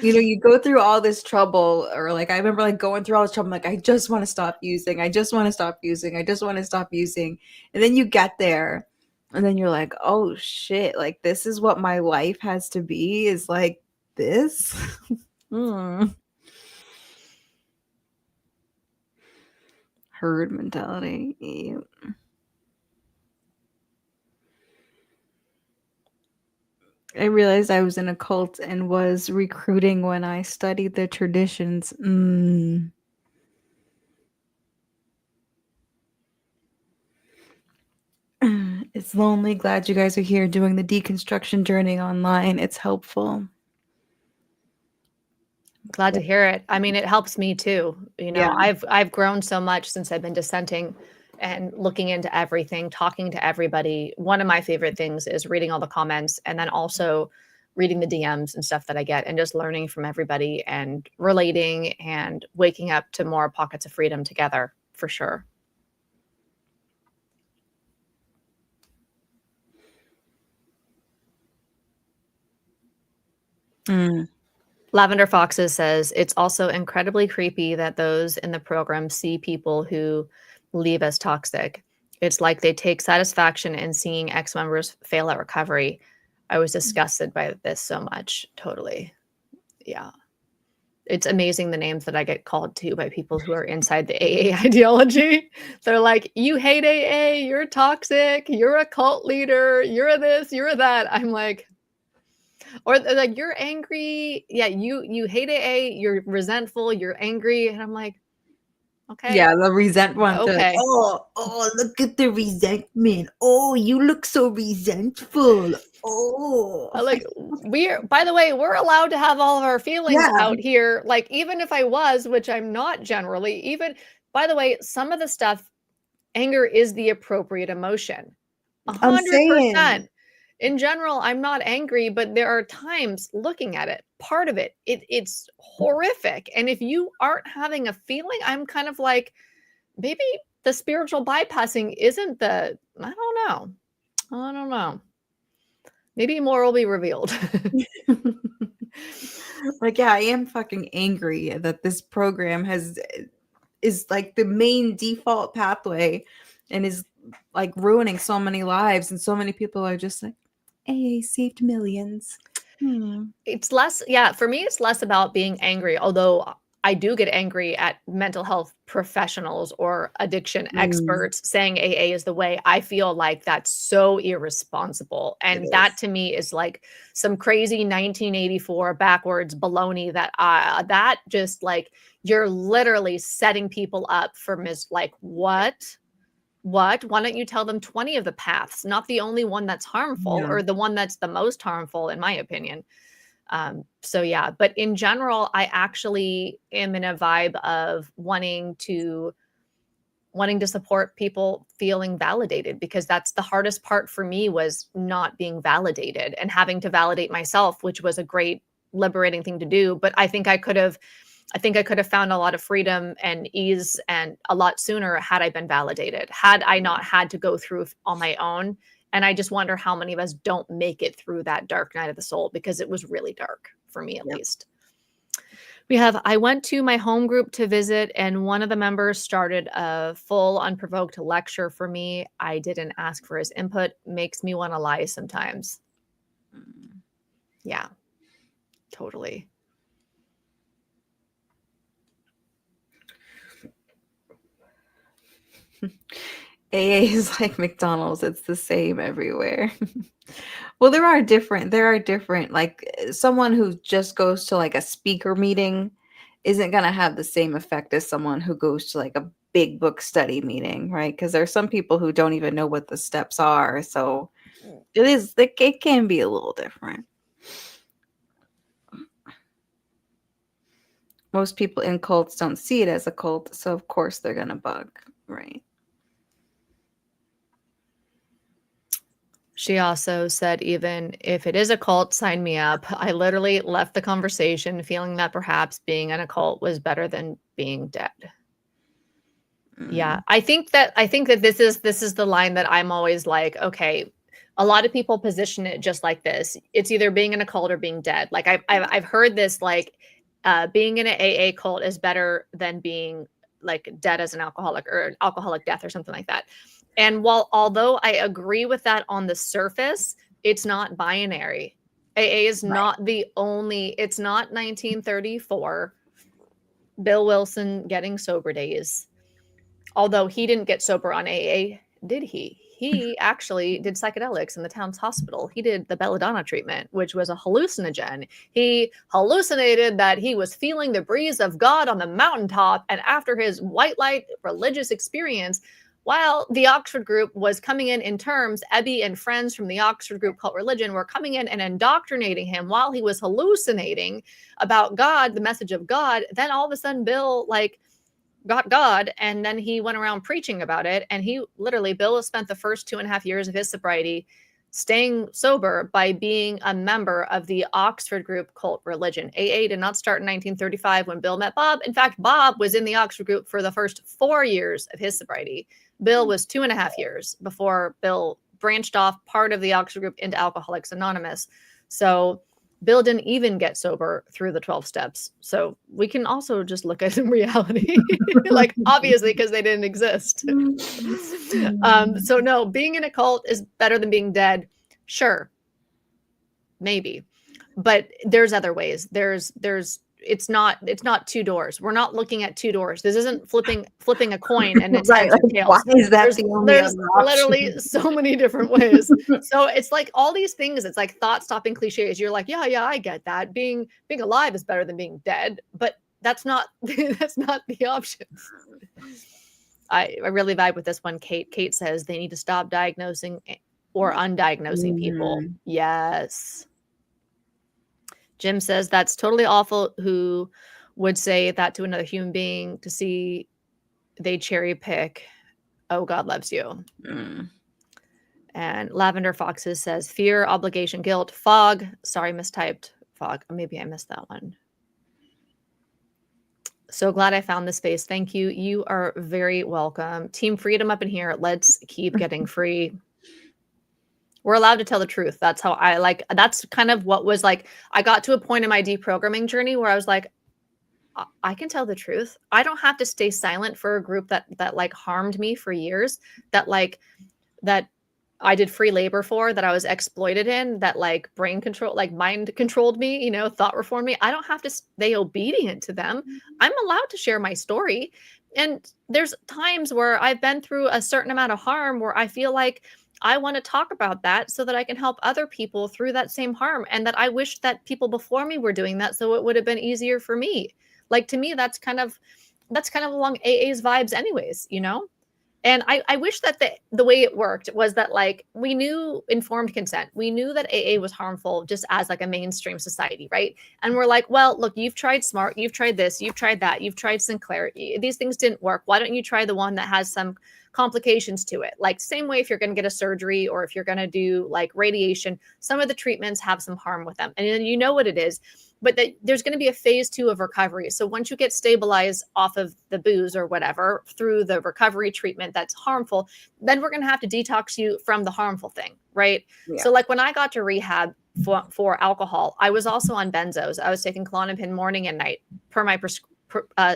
you go through all this trouble, or like, I remember like going through all this trouble. I'm like, I just want to stop using. I just want to stop using. I just want to stop using. And then you get there and then you're like, oh shit, like this is what my life has to be, is like this. Herd mentality. Yep. I realized I was in a cult and was recruiting when I studied the traditions. It's lonely. Glad you guys are here doing the deconstruction journey online. It's helpful. Glad to hear it. I mean, it helps me too. Yeah. I've grown so much since I've been dissenting and looking into everything, talking to everybody. One of my favorite things is reading all the comments, and then also reading the DMs and stuff that I get, and just learning from everybody and relating and waking up to more pockets of freedom together, for sure. Lavender Foxes says, it's also incredibly creepy that those in the program see people who leave as toxic. It's like they take satisfaction in seeing ex-members fail at recovery. I was disgusted by this so much. Totally. Yeah. It's amazing the names that I get called to by people who are inside the AA ideology. They're like, you hate AA, you're toxic, you're a cult leader, you're this, you're that. I'm like, or they're like, you're angry. Yeah, you hate AA, you're resentful, you're angry. And I'm like, okay. Yeah, the resent one. Okay. Oh, look at the resentment. Oh, you look so resentful. Oh. Like, by the way, we're allowed to have all of our feelings Yeah. out here. Like, even if I was, which I'm not generally, even, by the way, some of the stuff, anger is the appropriate emotion. I'm saying. 100%. In general, I'm not angry, but there are times looking at it, part of it, it's horrific. And if you aren't having a feeling, I'm kind of like, maybe the spiritual bypassing isn't I don't know. Maybe more will be revealed. Like, yeah, I am fucking angry that this program is like the main default pathway and is like ruining so many lives, and so many people are just like, AA saved millions. It's less, yeah, for me, it's less about being angry, although I do get angry at mental health professionals or addiction experts saying AA is the way. I feel like that's so irresponsible. And that to me is like some crazy 1984 backwards baloney that just like, you're literally setting people up for like, what? What? Why don't you tell them 20 of the paths, not the only one that's harmful Yeah. or the one that's the most harmful, in my opinion. So yeah, but in general, I actually am in a vibe of wanting to support people feeling validated, because that's the hardest part for me, was not being validated and having to validate myself, which was a great liberating thing to do. But I think I could have found a lot of freedom and ease and a lot sooner had I been validated, had I not had to go through on my own. And I just wonder how many of us don't make it through that dark night of the soul, because it was really dark for me, at Yep. least. We have, I went to my home group to visit, and one of the members started a full unprovoked lecture for me. I didn't ask for his input. Makes me want to lie sometimes. Yeah, totally. AA is like McDonald's. It's the same everywhere. Well, there are different, like someone who just goes to like a speaker meeting isn't going to have the same effect as someone who goes to like a big book study meeting, right? Because there are some people who don't even know what the steps are. So it can be a little different. Most people in cults don't see it as a cult, so of course they're going to bug, right? She also said, even if it is a cult, sign me up. I literally left the conversation feeling that perhaps being in a cult was better than being dead. Yeah, I think that this is the line that I'm always like, okay, a lot of people position it just like this. It's either being in a cult or being dead. Like I've heard this, like being in an AA cult is better than being like dead as an alcoholic, or alcoholic death or something like that. And although I agree with that on the surface, it's not binary. AA is not the only, it's not 1934 Bill Wilson getting sober days. Although he didn't get sober on AA, did he? He actually did psychedelics in the town's hospital. He did the belladonna treatment, which was a hallucinogen. He hallucinated that he was feeling the breeze of God on the mountaintop. And after his white light religious experience, while the Oxford group was coming in terms, Ebby and friends from the Oxford group Cult Religion were coming in and indoctrinating him while he was hallucinating about God, the message of God. Then all of a sudden, Bill, like, got God, and then he went around preaching about it. And he literally, Bill spent the first 2.5 years of his sobriety staying sober by being a member of the Oxford group Cult Religion. AA did not start in 1935 when Bill met Bob. In fact, Bob was in the Oxford group for the first 4 years of his sobriety. Bill was 2.5 years before Bill branched off part of the Oxford group into Alcoholics Anonymous. So Bill didn't even get sober through the 12 steps. So we can also just look at reality, like obviously, because they didn't exist. So no, being in a cult is better than being dead. Sure. Maybe. But there's other ways. It's not two doors. We're not looking at two doors. This isn't flipping a coin and it's Right, heads or like, tails. why is that the only There's other option? literally so many different ways. So it's like all these things, it's like thought-stopping cliches. You're like, yeah, I get that. Being alive is better than being dead, but that's not that's not the options. I really vibe with this one. Kate says they need to stop diagnosing or undiagnosing people. Yes. Jim says that's totally awful. Who would say that to another human being to see they cherry pick? Oh, God loves you. And Lavender Foxes says fear, obligation, guilt, fog. Sorry, mistyped fog. Maybe I missed that one. So glad I found this space. Thank you. You are very welcome. Team Freedom up in here. Let's keep getting free. We're allowed to tell the truth. That's how that's kind of what was like, I got to a point in my deprogramming journey where I was like, I can tell the truth. I don't have to stay silent for a group that like harmed me for years, that I did free labor for, that I was exploited in, that like brain control, like mind controlled me, thought reformed me. I don't have to stay obedient to them. I'm allowed to share my story. And there's times where I've been through a certain amount of harm where I feel like I want to talk about that so that I can help other people through that same harm. And that I wish that people before me were doing that, so it would have been easier for me. Like, to me, that's kind of along AA's vibes anyways, And I wish that the way it worked was that like we knew informed consent. We knew that AA was harmful just as like a mainstream society, right? And we're like, well, look, you've tried Smart, you've tried this, you've tried that, you've tried Sinclair. These things didn't work. Why don't you try the one that has some complications to it? Like same way if you're going to get a surgery or if you're going to do like radiation, some of the treatments have some harm with them. And then you know what it is, but that there's going to be a phase 2 of recovery. So once you get stabilized off of the booze or whatever through the recovery treatment that's harmful, then we're going to have to detox you from the harmful thing, right? Yeah. So like when I got to rehab for alcohol, I was also on benzos. I was taking Klonopin morning and night per my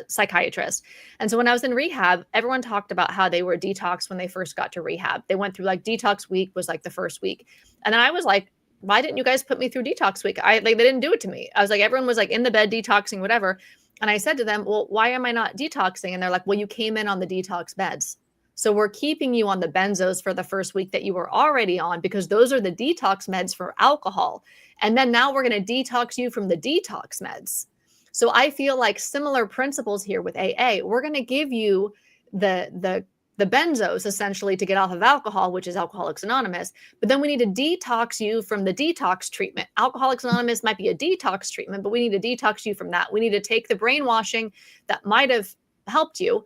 psychiatrist. And so when I was in rehab, everyone talked about how they were detoxed when they first got to rehab. They went through like detox week was like the first week. And then I was like, why didn't you guys put me through detox week? They didn't do it to me. I was like, everyone was like in the bed detoxing, whatever. And I said to them, well, why am I not detoxing? And they're like, well, you came in on the detox meds. So we're keeping you on the benzos for the first week that you were already on because those are the detox meds for alcohol. And then now we're going to detox you from the detox meds. So I feel like similar principles here with AA. We're going to give you the benzos essentially to get off of alcohol, which is Alcoholics Anonymous. But then we need to detox you from the detox treatment. Alcoholics Anonymous might be a detox treatment, but we need to detox you from that. We need to take the brainwashing that might have helped you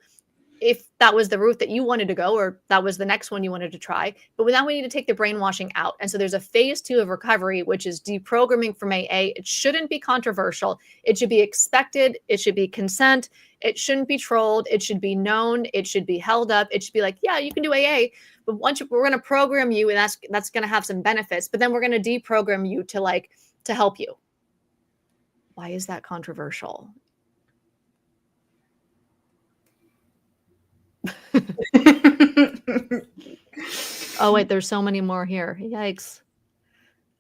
if that was the route that you wanted to go, or that was the next one you wanted to try. But now we need to take the brainwashing out. And so there's a phase 2 of recovery, which is deprogramming from AA. It shouldn't be controversial. It should be expected. It should be consent. It shouldn't be trolled. It should be known. It should be held up. It should be like, yeah, you can do AA, but we're going to program you, and that's going to have some benefits, but then we're going to deprogram you to help you. Why is that controversial? Oh wait, there's so many more here. Yikes.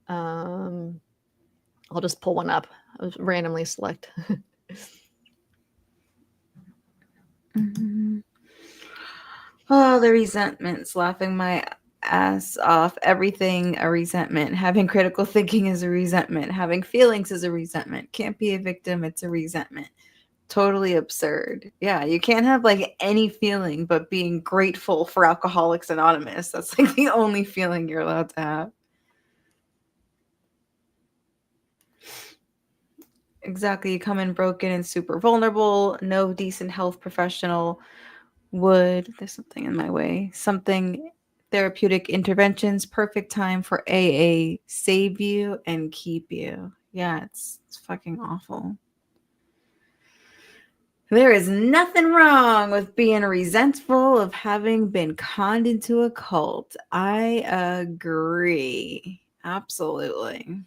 I'll just pull one up. I'll randomly select. Mm-hmm. Oh, the resentments, laughing my ass off. Everything a resentment. Having critical thinking is a resentment. Having feelings is a resentment. Can't be a victim. It's a resentment. Totally absurd. Yeah, you can't have like any feeling but being grateful for Alcoholics Anonymous. That's like the only feeling you're allowed to have. Exactly. You come in broken and super vulnerable. No decent health professional would. There's something in my way. Something therapeutic interventions. Perfect time for AA. Save you and keep you. Yeah, it's fucking awful. There is nothing wrong with being resentful of having been conned into a cult. I agree. Absolutely.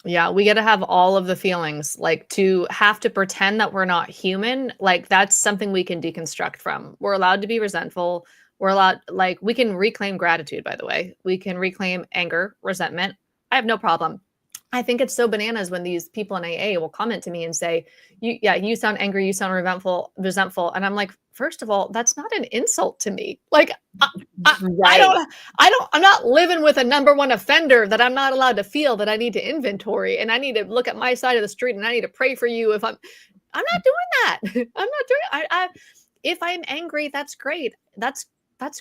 Yeah, we got to have all of the feelings. Like to have to pretend that we're not human, like that's something we can deconstruct from. We're allowed to be resentful. We're allowed, like, we can reclaim gratitude, by the way. We can reclaim anger, resentment. I have no problem. I think it's so bananas when these people in AA will comment to me and say, you sound angry, you sound resentful. And I'm like, first of all, that's not an insult to me. Like, I'm not living with a number one offender that I'm not allowed to feel, that I need to inventory, and I need to look at my side of the street, and I need to pray for you. I'm not doing that. I'm not doing, if I'm angry, that's great. That's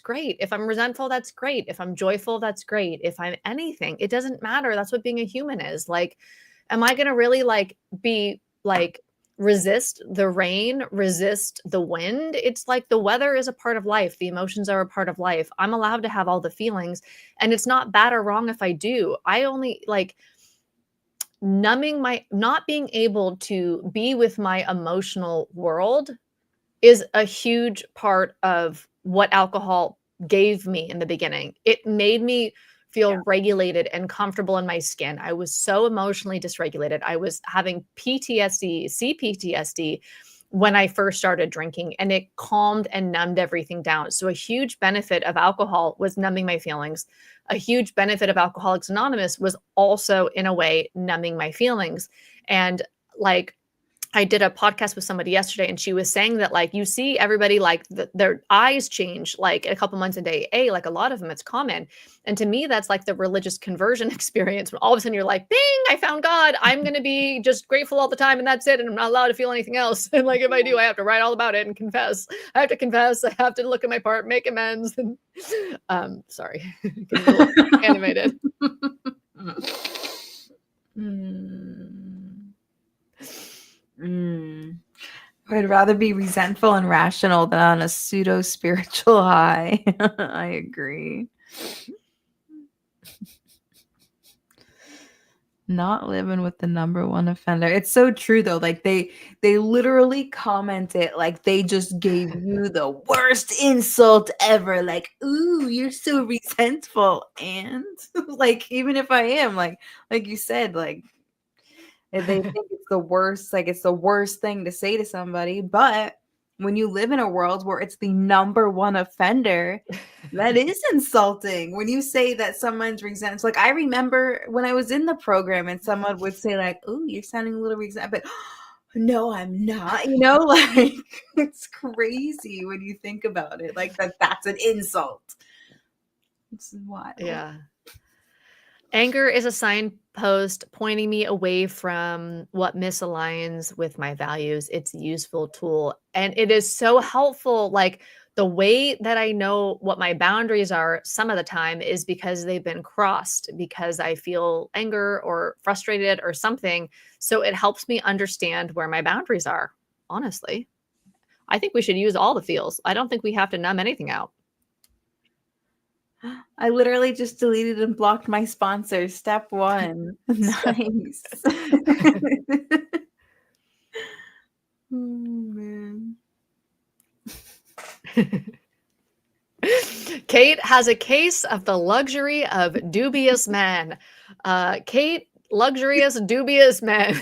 great. If I'm resentful, that's great. If I'm joyful, that's great. If I'm anything, it doesn't matter. That's what being a human is. Like, am I going to really be resist the rain, resist the wind? It's like the weather is a part of life. The emotions are a part of life. I'm allowed to have all the feelings, and it's not bad or wrong if I do. I only numbing not being able to be with my emotional world is a huge part of what alcohol gave me in the beginning. It made me feel regulated and comfortable in my skin. I was so emotionally dysregulated. I was having PTSD, CPTSD when I first started drinking, and it calmed and numbed everything down. So a huge benefit of alcohol was numbing my feelings. A huge benefit of Alcoholics Anonymous was also, in a way, numbing my feelings. And I did a podcast with somebody yesterday, and she was saying that, like, you see everybody, like, their eyes change, like, a couple months into AA, like, a lot of them, it's common. And to me, that's like the religious conversion experience when all of a sudden you're like, "Bing, I found God. I'm gonna be just grateful all the time, and that's it, and I'm not allowed to feel anything else." And, like, if I do, I have to write all about it and confess. I have to confess. I have to look at my part, make amends. And, sorry, getting a little animated. I'd rather be resentful and rational than on a pseudo spiritual high. I agree. Not living with the number one offender. It's so true though. Like they literally comment it like they just gave you the worst insult ever. Like, ooh, you're so resentful. And like, even if I am, like you said, like they think it's the worst, like it's the worst thing to say to somebody. But when you live in a world where it's the number one offender, that is insulting. When you say that someone's resentful, like I remember when I was in the program and someone would say like, "Oh, you're sounding a little resentful," but no, I'm not. You know, like it's crazy when you think about it. Like that's an insult. It's wild. Yeah. Anger is a signpost pointing me away from what misaligns with my values. It's a useful tool, and it is so helpful. Like the way that I know what my boundaries are some of the time is because they've been crossed, because I feel anger or frustrated or something. So it helps me understand where my boundaries are. Honestly, I think we should use all the feels. I don't think we have to numb anything out. I literally just deleted and blocked my sponsors. Step 1. Nice. Oh, man. Kate has a case of the luxury of dubious men. Kate, luxurious, dubious men.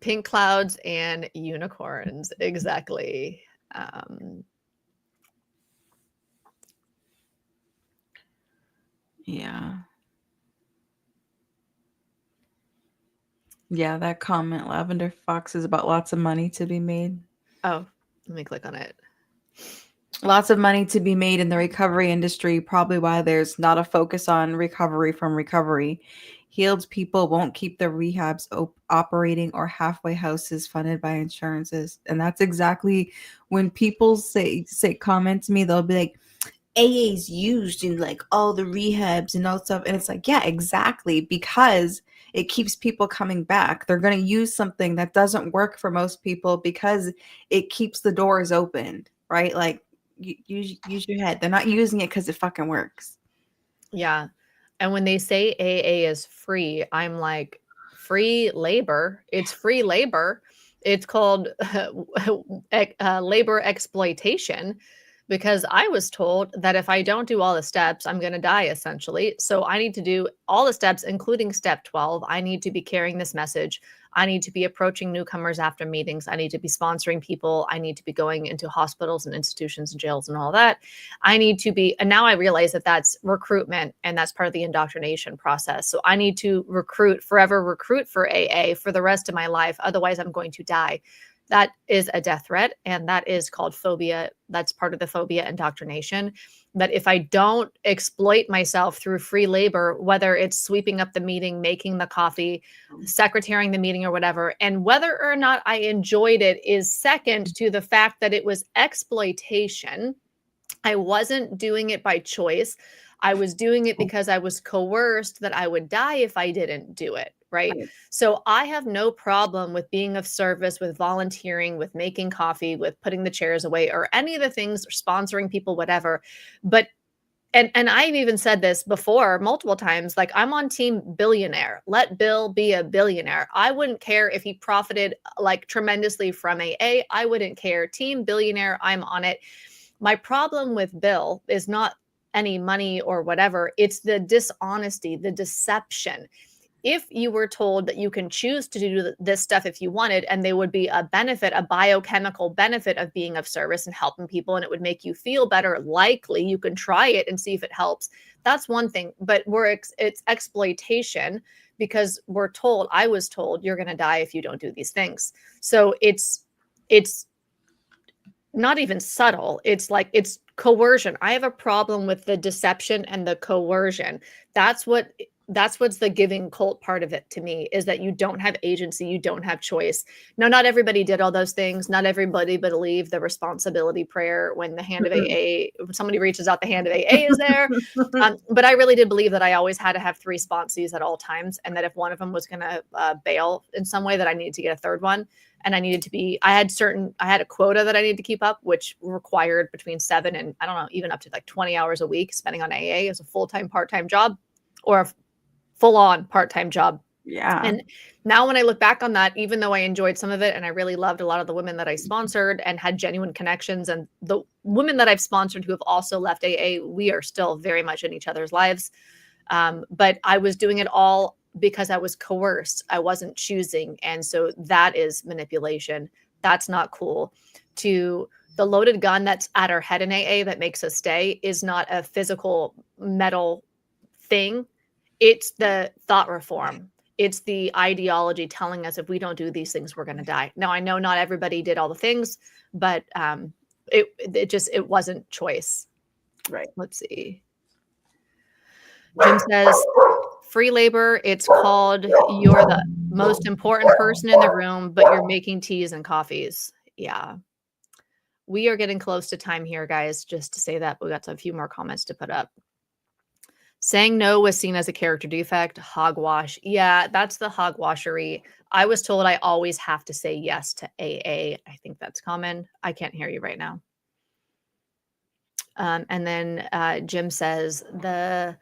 Pink clouds and unicorns. Exactly. Yeah. Yeah, that comment, Lavender Fox, is about lots of money to be made. Oh, let me click on it. Lots of money to be made in the recovery industry, probably why there's not a focus on recovery from recovery. Healed people won't keep their rehabs operating or halfway houses funded by insurances. And that's exactly when people say comment to me, they'll be like, AA's used in like all the rehabs and all stuff. And it's like, yeah, exactly. Because it keeps people coming back. They're going to use something that doesn't work for most people because it keeps the doors open, right? Like use your head. They're not using it because it fucking works. Yeah. And when they say AA is free, I'm like, free labor. It's free labor. It's called labor exploitation, because I was told that if I don't do all the steps, I'm going to die essentially. So I need to do all the steps, including step 12. I need to be carrying this message. I need to be approaching newcomers after meetings. I need to be sponsoring people. I need to be going into hospitals and institutions and jails and all that. I need to be, and now I realize that that's recruitment and that's part of the indoctrination process. So I need to forever recruit for AA for the rest of my life. Otherwise, I'm going to die. That is a death threat, and that is called phobia. That's part of the phobia indoctrination. That if I don't exploit myself through free labor, whether it's sweeping up the meeting, making the coffee, secretarying the meeting or whatever, and whether or not I enjoyed it is second to the fact that it was exploitation. I wasn't doing it by choice. I was doing it because I was coerced that I would die if I didn't do it. Right. So I have no problem with being of service, with volunteering, with making coffee, with putting the chairs away, or any of the things, or sponsoring people, whatever. But and I've even said this before multiple times, like I'm on team billionaire. Let Bill be a billionaire. I wouldn't care if he profited like tremendously from AA. I wouldn't care. Team billionaire, I'm on it. My problem with Bill is not any money or whatever. It's the dishonesty, the deception. if you were told that you can choose to do this stuff if you wanted, and they would be a benefit, a biochemical benefit of being of service and helping people, and it would make you feel better, likely you can try it and see if it helps. That's one thing. But it's exploitation, because I was told you're going to die if you don't do these things. So it's not even subtle. It's like, it's coercion. I have a problem with the deception and the coercion. That's what's the giving cult part of it to me, is that you don't have agency, you don't have choice. Now, not everybody did all those things. Not everybody believed the responsibility prayer when the hand of AA, when somebody reaches out, the hand of AA is there. But I really did believe that I always had to have 3 sponsees at all times, and that if one of them was going to bail in some way, that I needed to get a third one. And I had a quota that I needed to keep up, which required between 7 and, I don't know, even up to like 20 hours a week spending on AA as a full-time, part-time job, or a full-on part-time job. Yeah. And now when I look back on that, even though I enjoyed some of it and I really loved a lot of the women that I sponsored and had genuine connections, and the women that I've sponsored who have also left AA, we are still very much in each other's lives. But I was doing it all because I was coerced. I wasn't choosing. And so that is manipulation. That's not cool. To the loaded gun that's at our head in AA that makes us stay is not a physical metal thing. It's the thought reform. It's the ideology telling us if we don't do these things, we're going to die. Now, I know not everybody did all the things, but it wasn't choice. Right. Let's see. Jim says, free labor, it's called you're the most important person in the room, but you're making teas and coffees. Yeah. We are getting close to time here, guys, just to say that. We got a few more comments to put up. Saying no was seen as a character defect. Hogwash. Yeah, that's the hogwashery. I was told I always have to say yes to AA. I think that's common. I can't hear you right now. And then Jim says the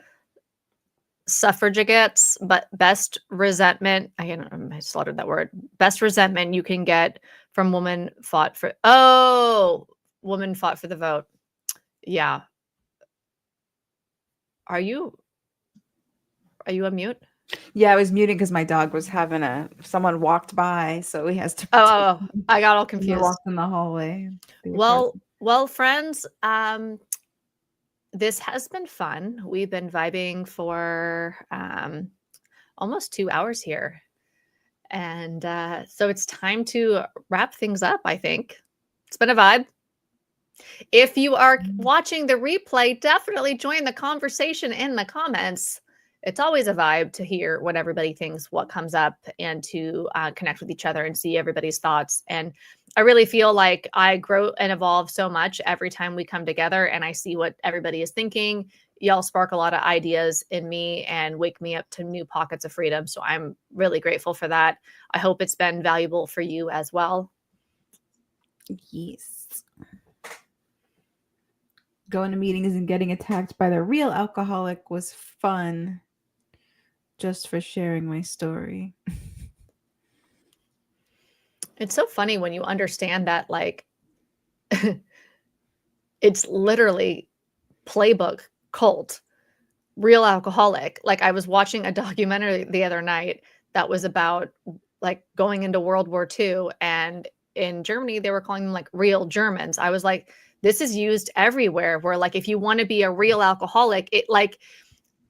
suffragettes, but best resentment. I slaughtered that word. Best resentment you can get from woman fought for the vote. Yeah. Are you on mute? Yeah, I was muting because my dog was having someone walked by, so he has to. Oh, I got all confused. Walked in the hallway. Well, friends, this has been fun. We've been vibing for almost 2 hours here. And so it's time to wrap things up, I think. It's been a vibe. If you are watching the replay, definitely join the conversation in the comments. It's always a vibe to hear what everybody thinks, what comes up, and to connect with each other and see everybody's thoughts. And I really feel like I grow and evolve so much every time we come together and I see what everybody is thinking. Y'all spark a lot of ideas in me and wake me up to new pockets of freedom. So I'm really grateful for that. I hope it's been valuable for you as well. Yes. Going to meetings and getting attacked by the real alcoholic was fun. Just for sharing my story. It's so funny when you understand that, like, it's literally playbook cult, real alcoholic. Like, I was watching a documentary the other night that was about like going into World War II, and in Germany they were calling them like real Germans. I was like, this is used everywhere, where like if you want to be a real alcoholic, it like,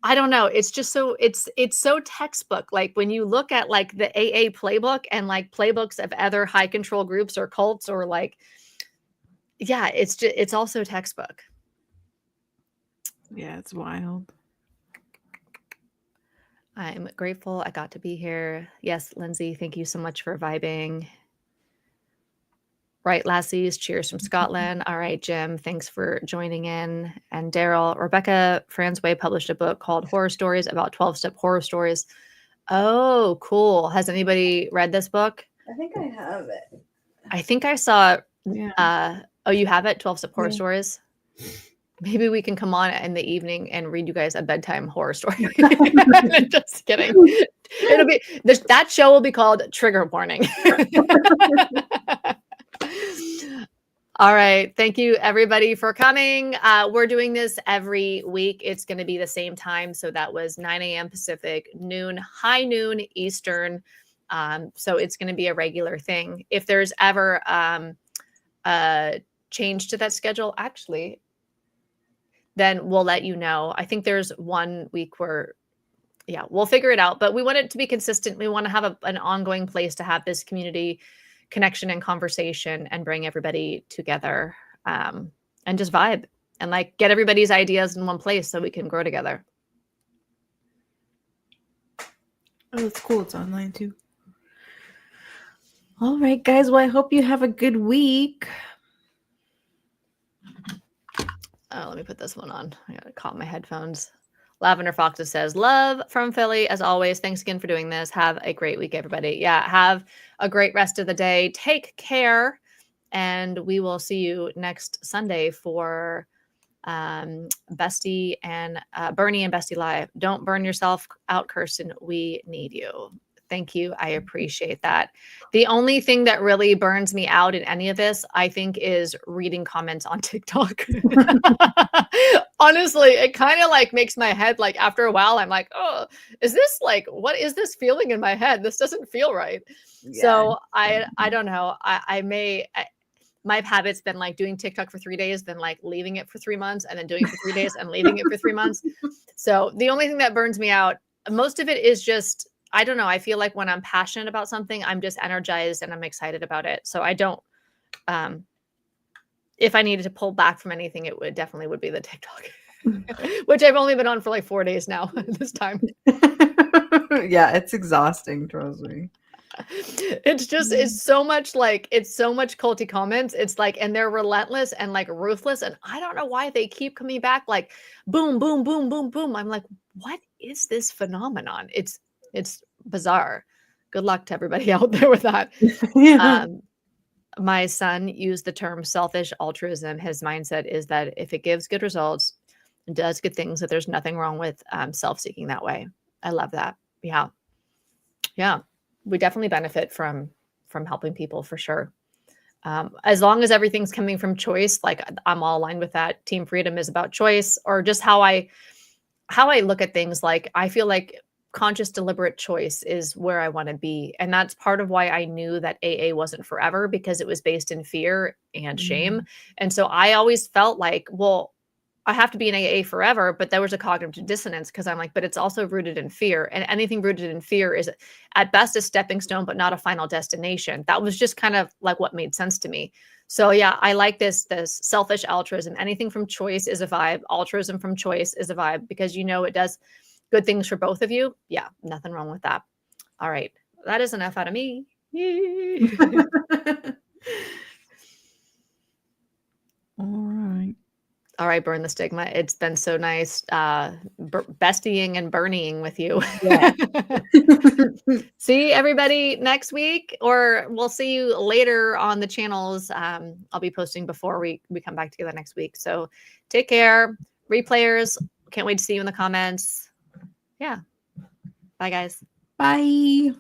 I don't know. It's just so it's so textbook. Like when you look at like the AA playbook and like playbooks of other high control groups or cults or like, yeah, it's also textbook. Yeah, it's wild. I'm grateful I got to be here. Yes, Lindsay, thank you so much for vibing. Right, lassies, cheers from Scotland. All right, Jim, thanks for joining in. And Daryl, Rebecca Franzway published a book called Horror Stories, about 12-step horror stories. Oh, cool. Has anybody read this book? I think I have it. I think I saw, Yeah. Oh, you have it? 12-step horror stories? Maybe we can come on in the evening and read you guys a bedtime horror story. Just kidding. It'll be, that show will be called Trigger Warning. All right. Thank you, everybody, for coming. We're doing this every week. It's going to be the same time. So that was 9 a.m. Pacific, high noon Eastern. So it's going to be a regular thing. If there's ever a change to that schedule, actually, then we'll let you know. I think there's 1 week where, yeah, we'll figure it out. But we want it to be consistent. We want to have an ongoing place to have this community connection and conversation and bring everybody together, and just vibe and like get everybody's ideas in one place so we can grow together. Oh, it's cool. It's online too. All right, guys. Well, I hope you have a good week. Oh, let me put this one on. I gotta call my headphones. Lavender Foxes says, love from Philly as always. Thanks again for doing this. Have a great week, everybody. Yeah, have a great rest of the day. Take care. And we will see you next Sunday for Bestie and Burnie and Bestie Live. Don't burn yourself out, Kirsten. We need you. Thank you. I appreciate that. The only thing that really burns me out in any of this, I think, is reading comments on TikTok. Honestly, it kind of like makes my head, like after a while, I'm like, oh, is this like, what is this feeling in my head? This doesn't feel right. Yeah. So I don't know. My habit's been like doing TikTok for 3 days, then like leaving it for 3 months, and then doing it for 3 days and leaving it for 3 months. So the only thing that burns me out, most of it is just, I don't know. I feel like when I'm passionate about something, I'm just energized and I'm excited about it. So I don't, if I needed to pull back from anything, it would definitely be the TikTok, which I've only been on for like 4 days now this time. Yeah, it's exhausting, trust me. It's just, it's so much culty comments. It's like, and they're relentless and like ruthless. And I don't know why they keep coming back like boom, boom, boom, boom, boom. I'm like, what is this phenomenon? It's bizarre. Good luck to everybody out there with that. Yeah. My son used the term selfish altruism. His mindset is that if it gives good results and does good things, that there's nothing wrong with self-seeking that way. I love that. Yeah. Yeah. We definitely benefit from helping people for sure. As long as everything's coming from choice, like I'm all aligned with that. Team freedom is about choice, or just how I look at things. Like I feel like conscious, deliberate choice is where I want to be. And that's part of why I knew that AA wasn't forever, because it was based in fear and shame. And so I always felt like, well, I have to be in AA forever, but there was a cognitive dissonance because I'm like, but it's also rooted in fear, and anything rooted in fear is at best a stepping stone, but not a final destination. That was just kind of like what made sense to me. So yeah, I like this selfish altruism. Anything from choice is a vibe. Altruism from choice is a vibe, because you know it does good things for both of you. Yeah, nothing wrong with that. All right, that is enough out of me. All right, burn the stigma. It's been so nice bestieing and burning with you. Yeah. See everybody next week, or we'll see you later on the channels. I'll be posting before we come back together next week. So take care. Replayers, can't wait to see you in the comments. Yeah. Bye, guys. Bye.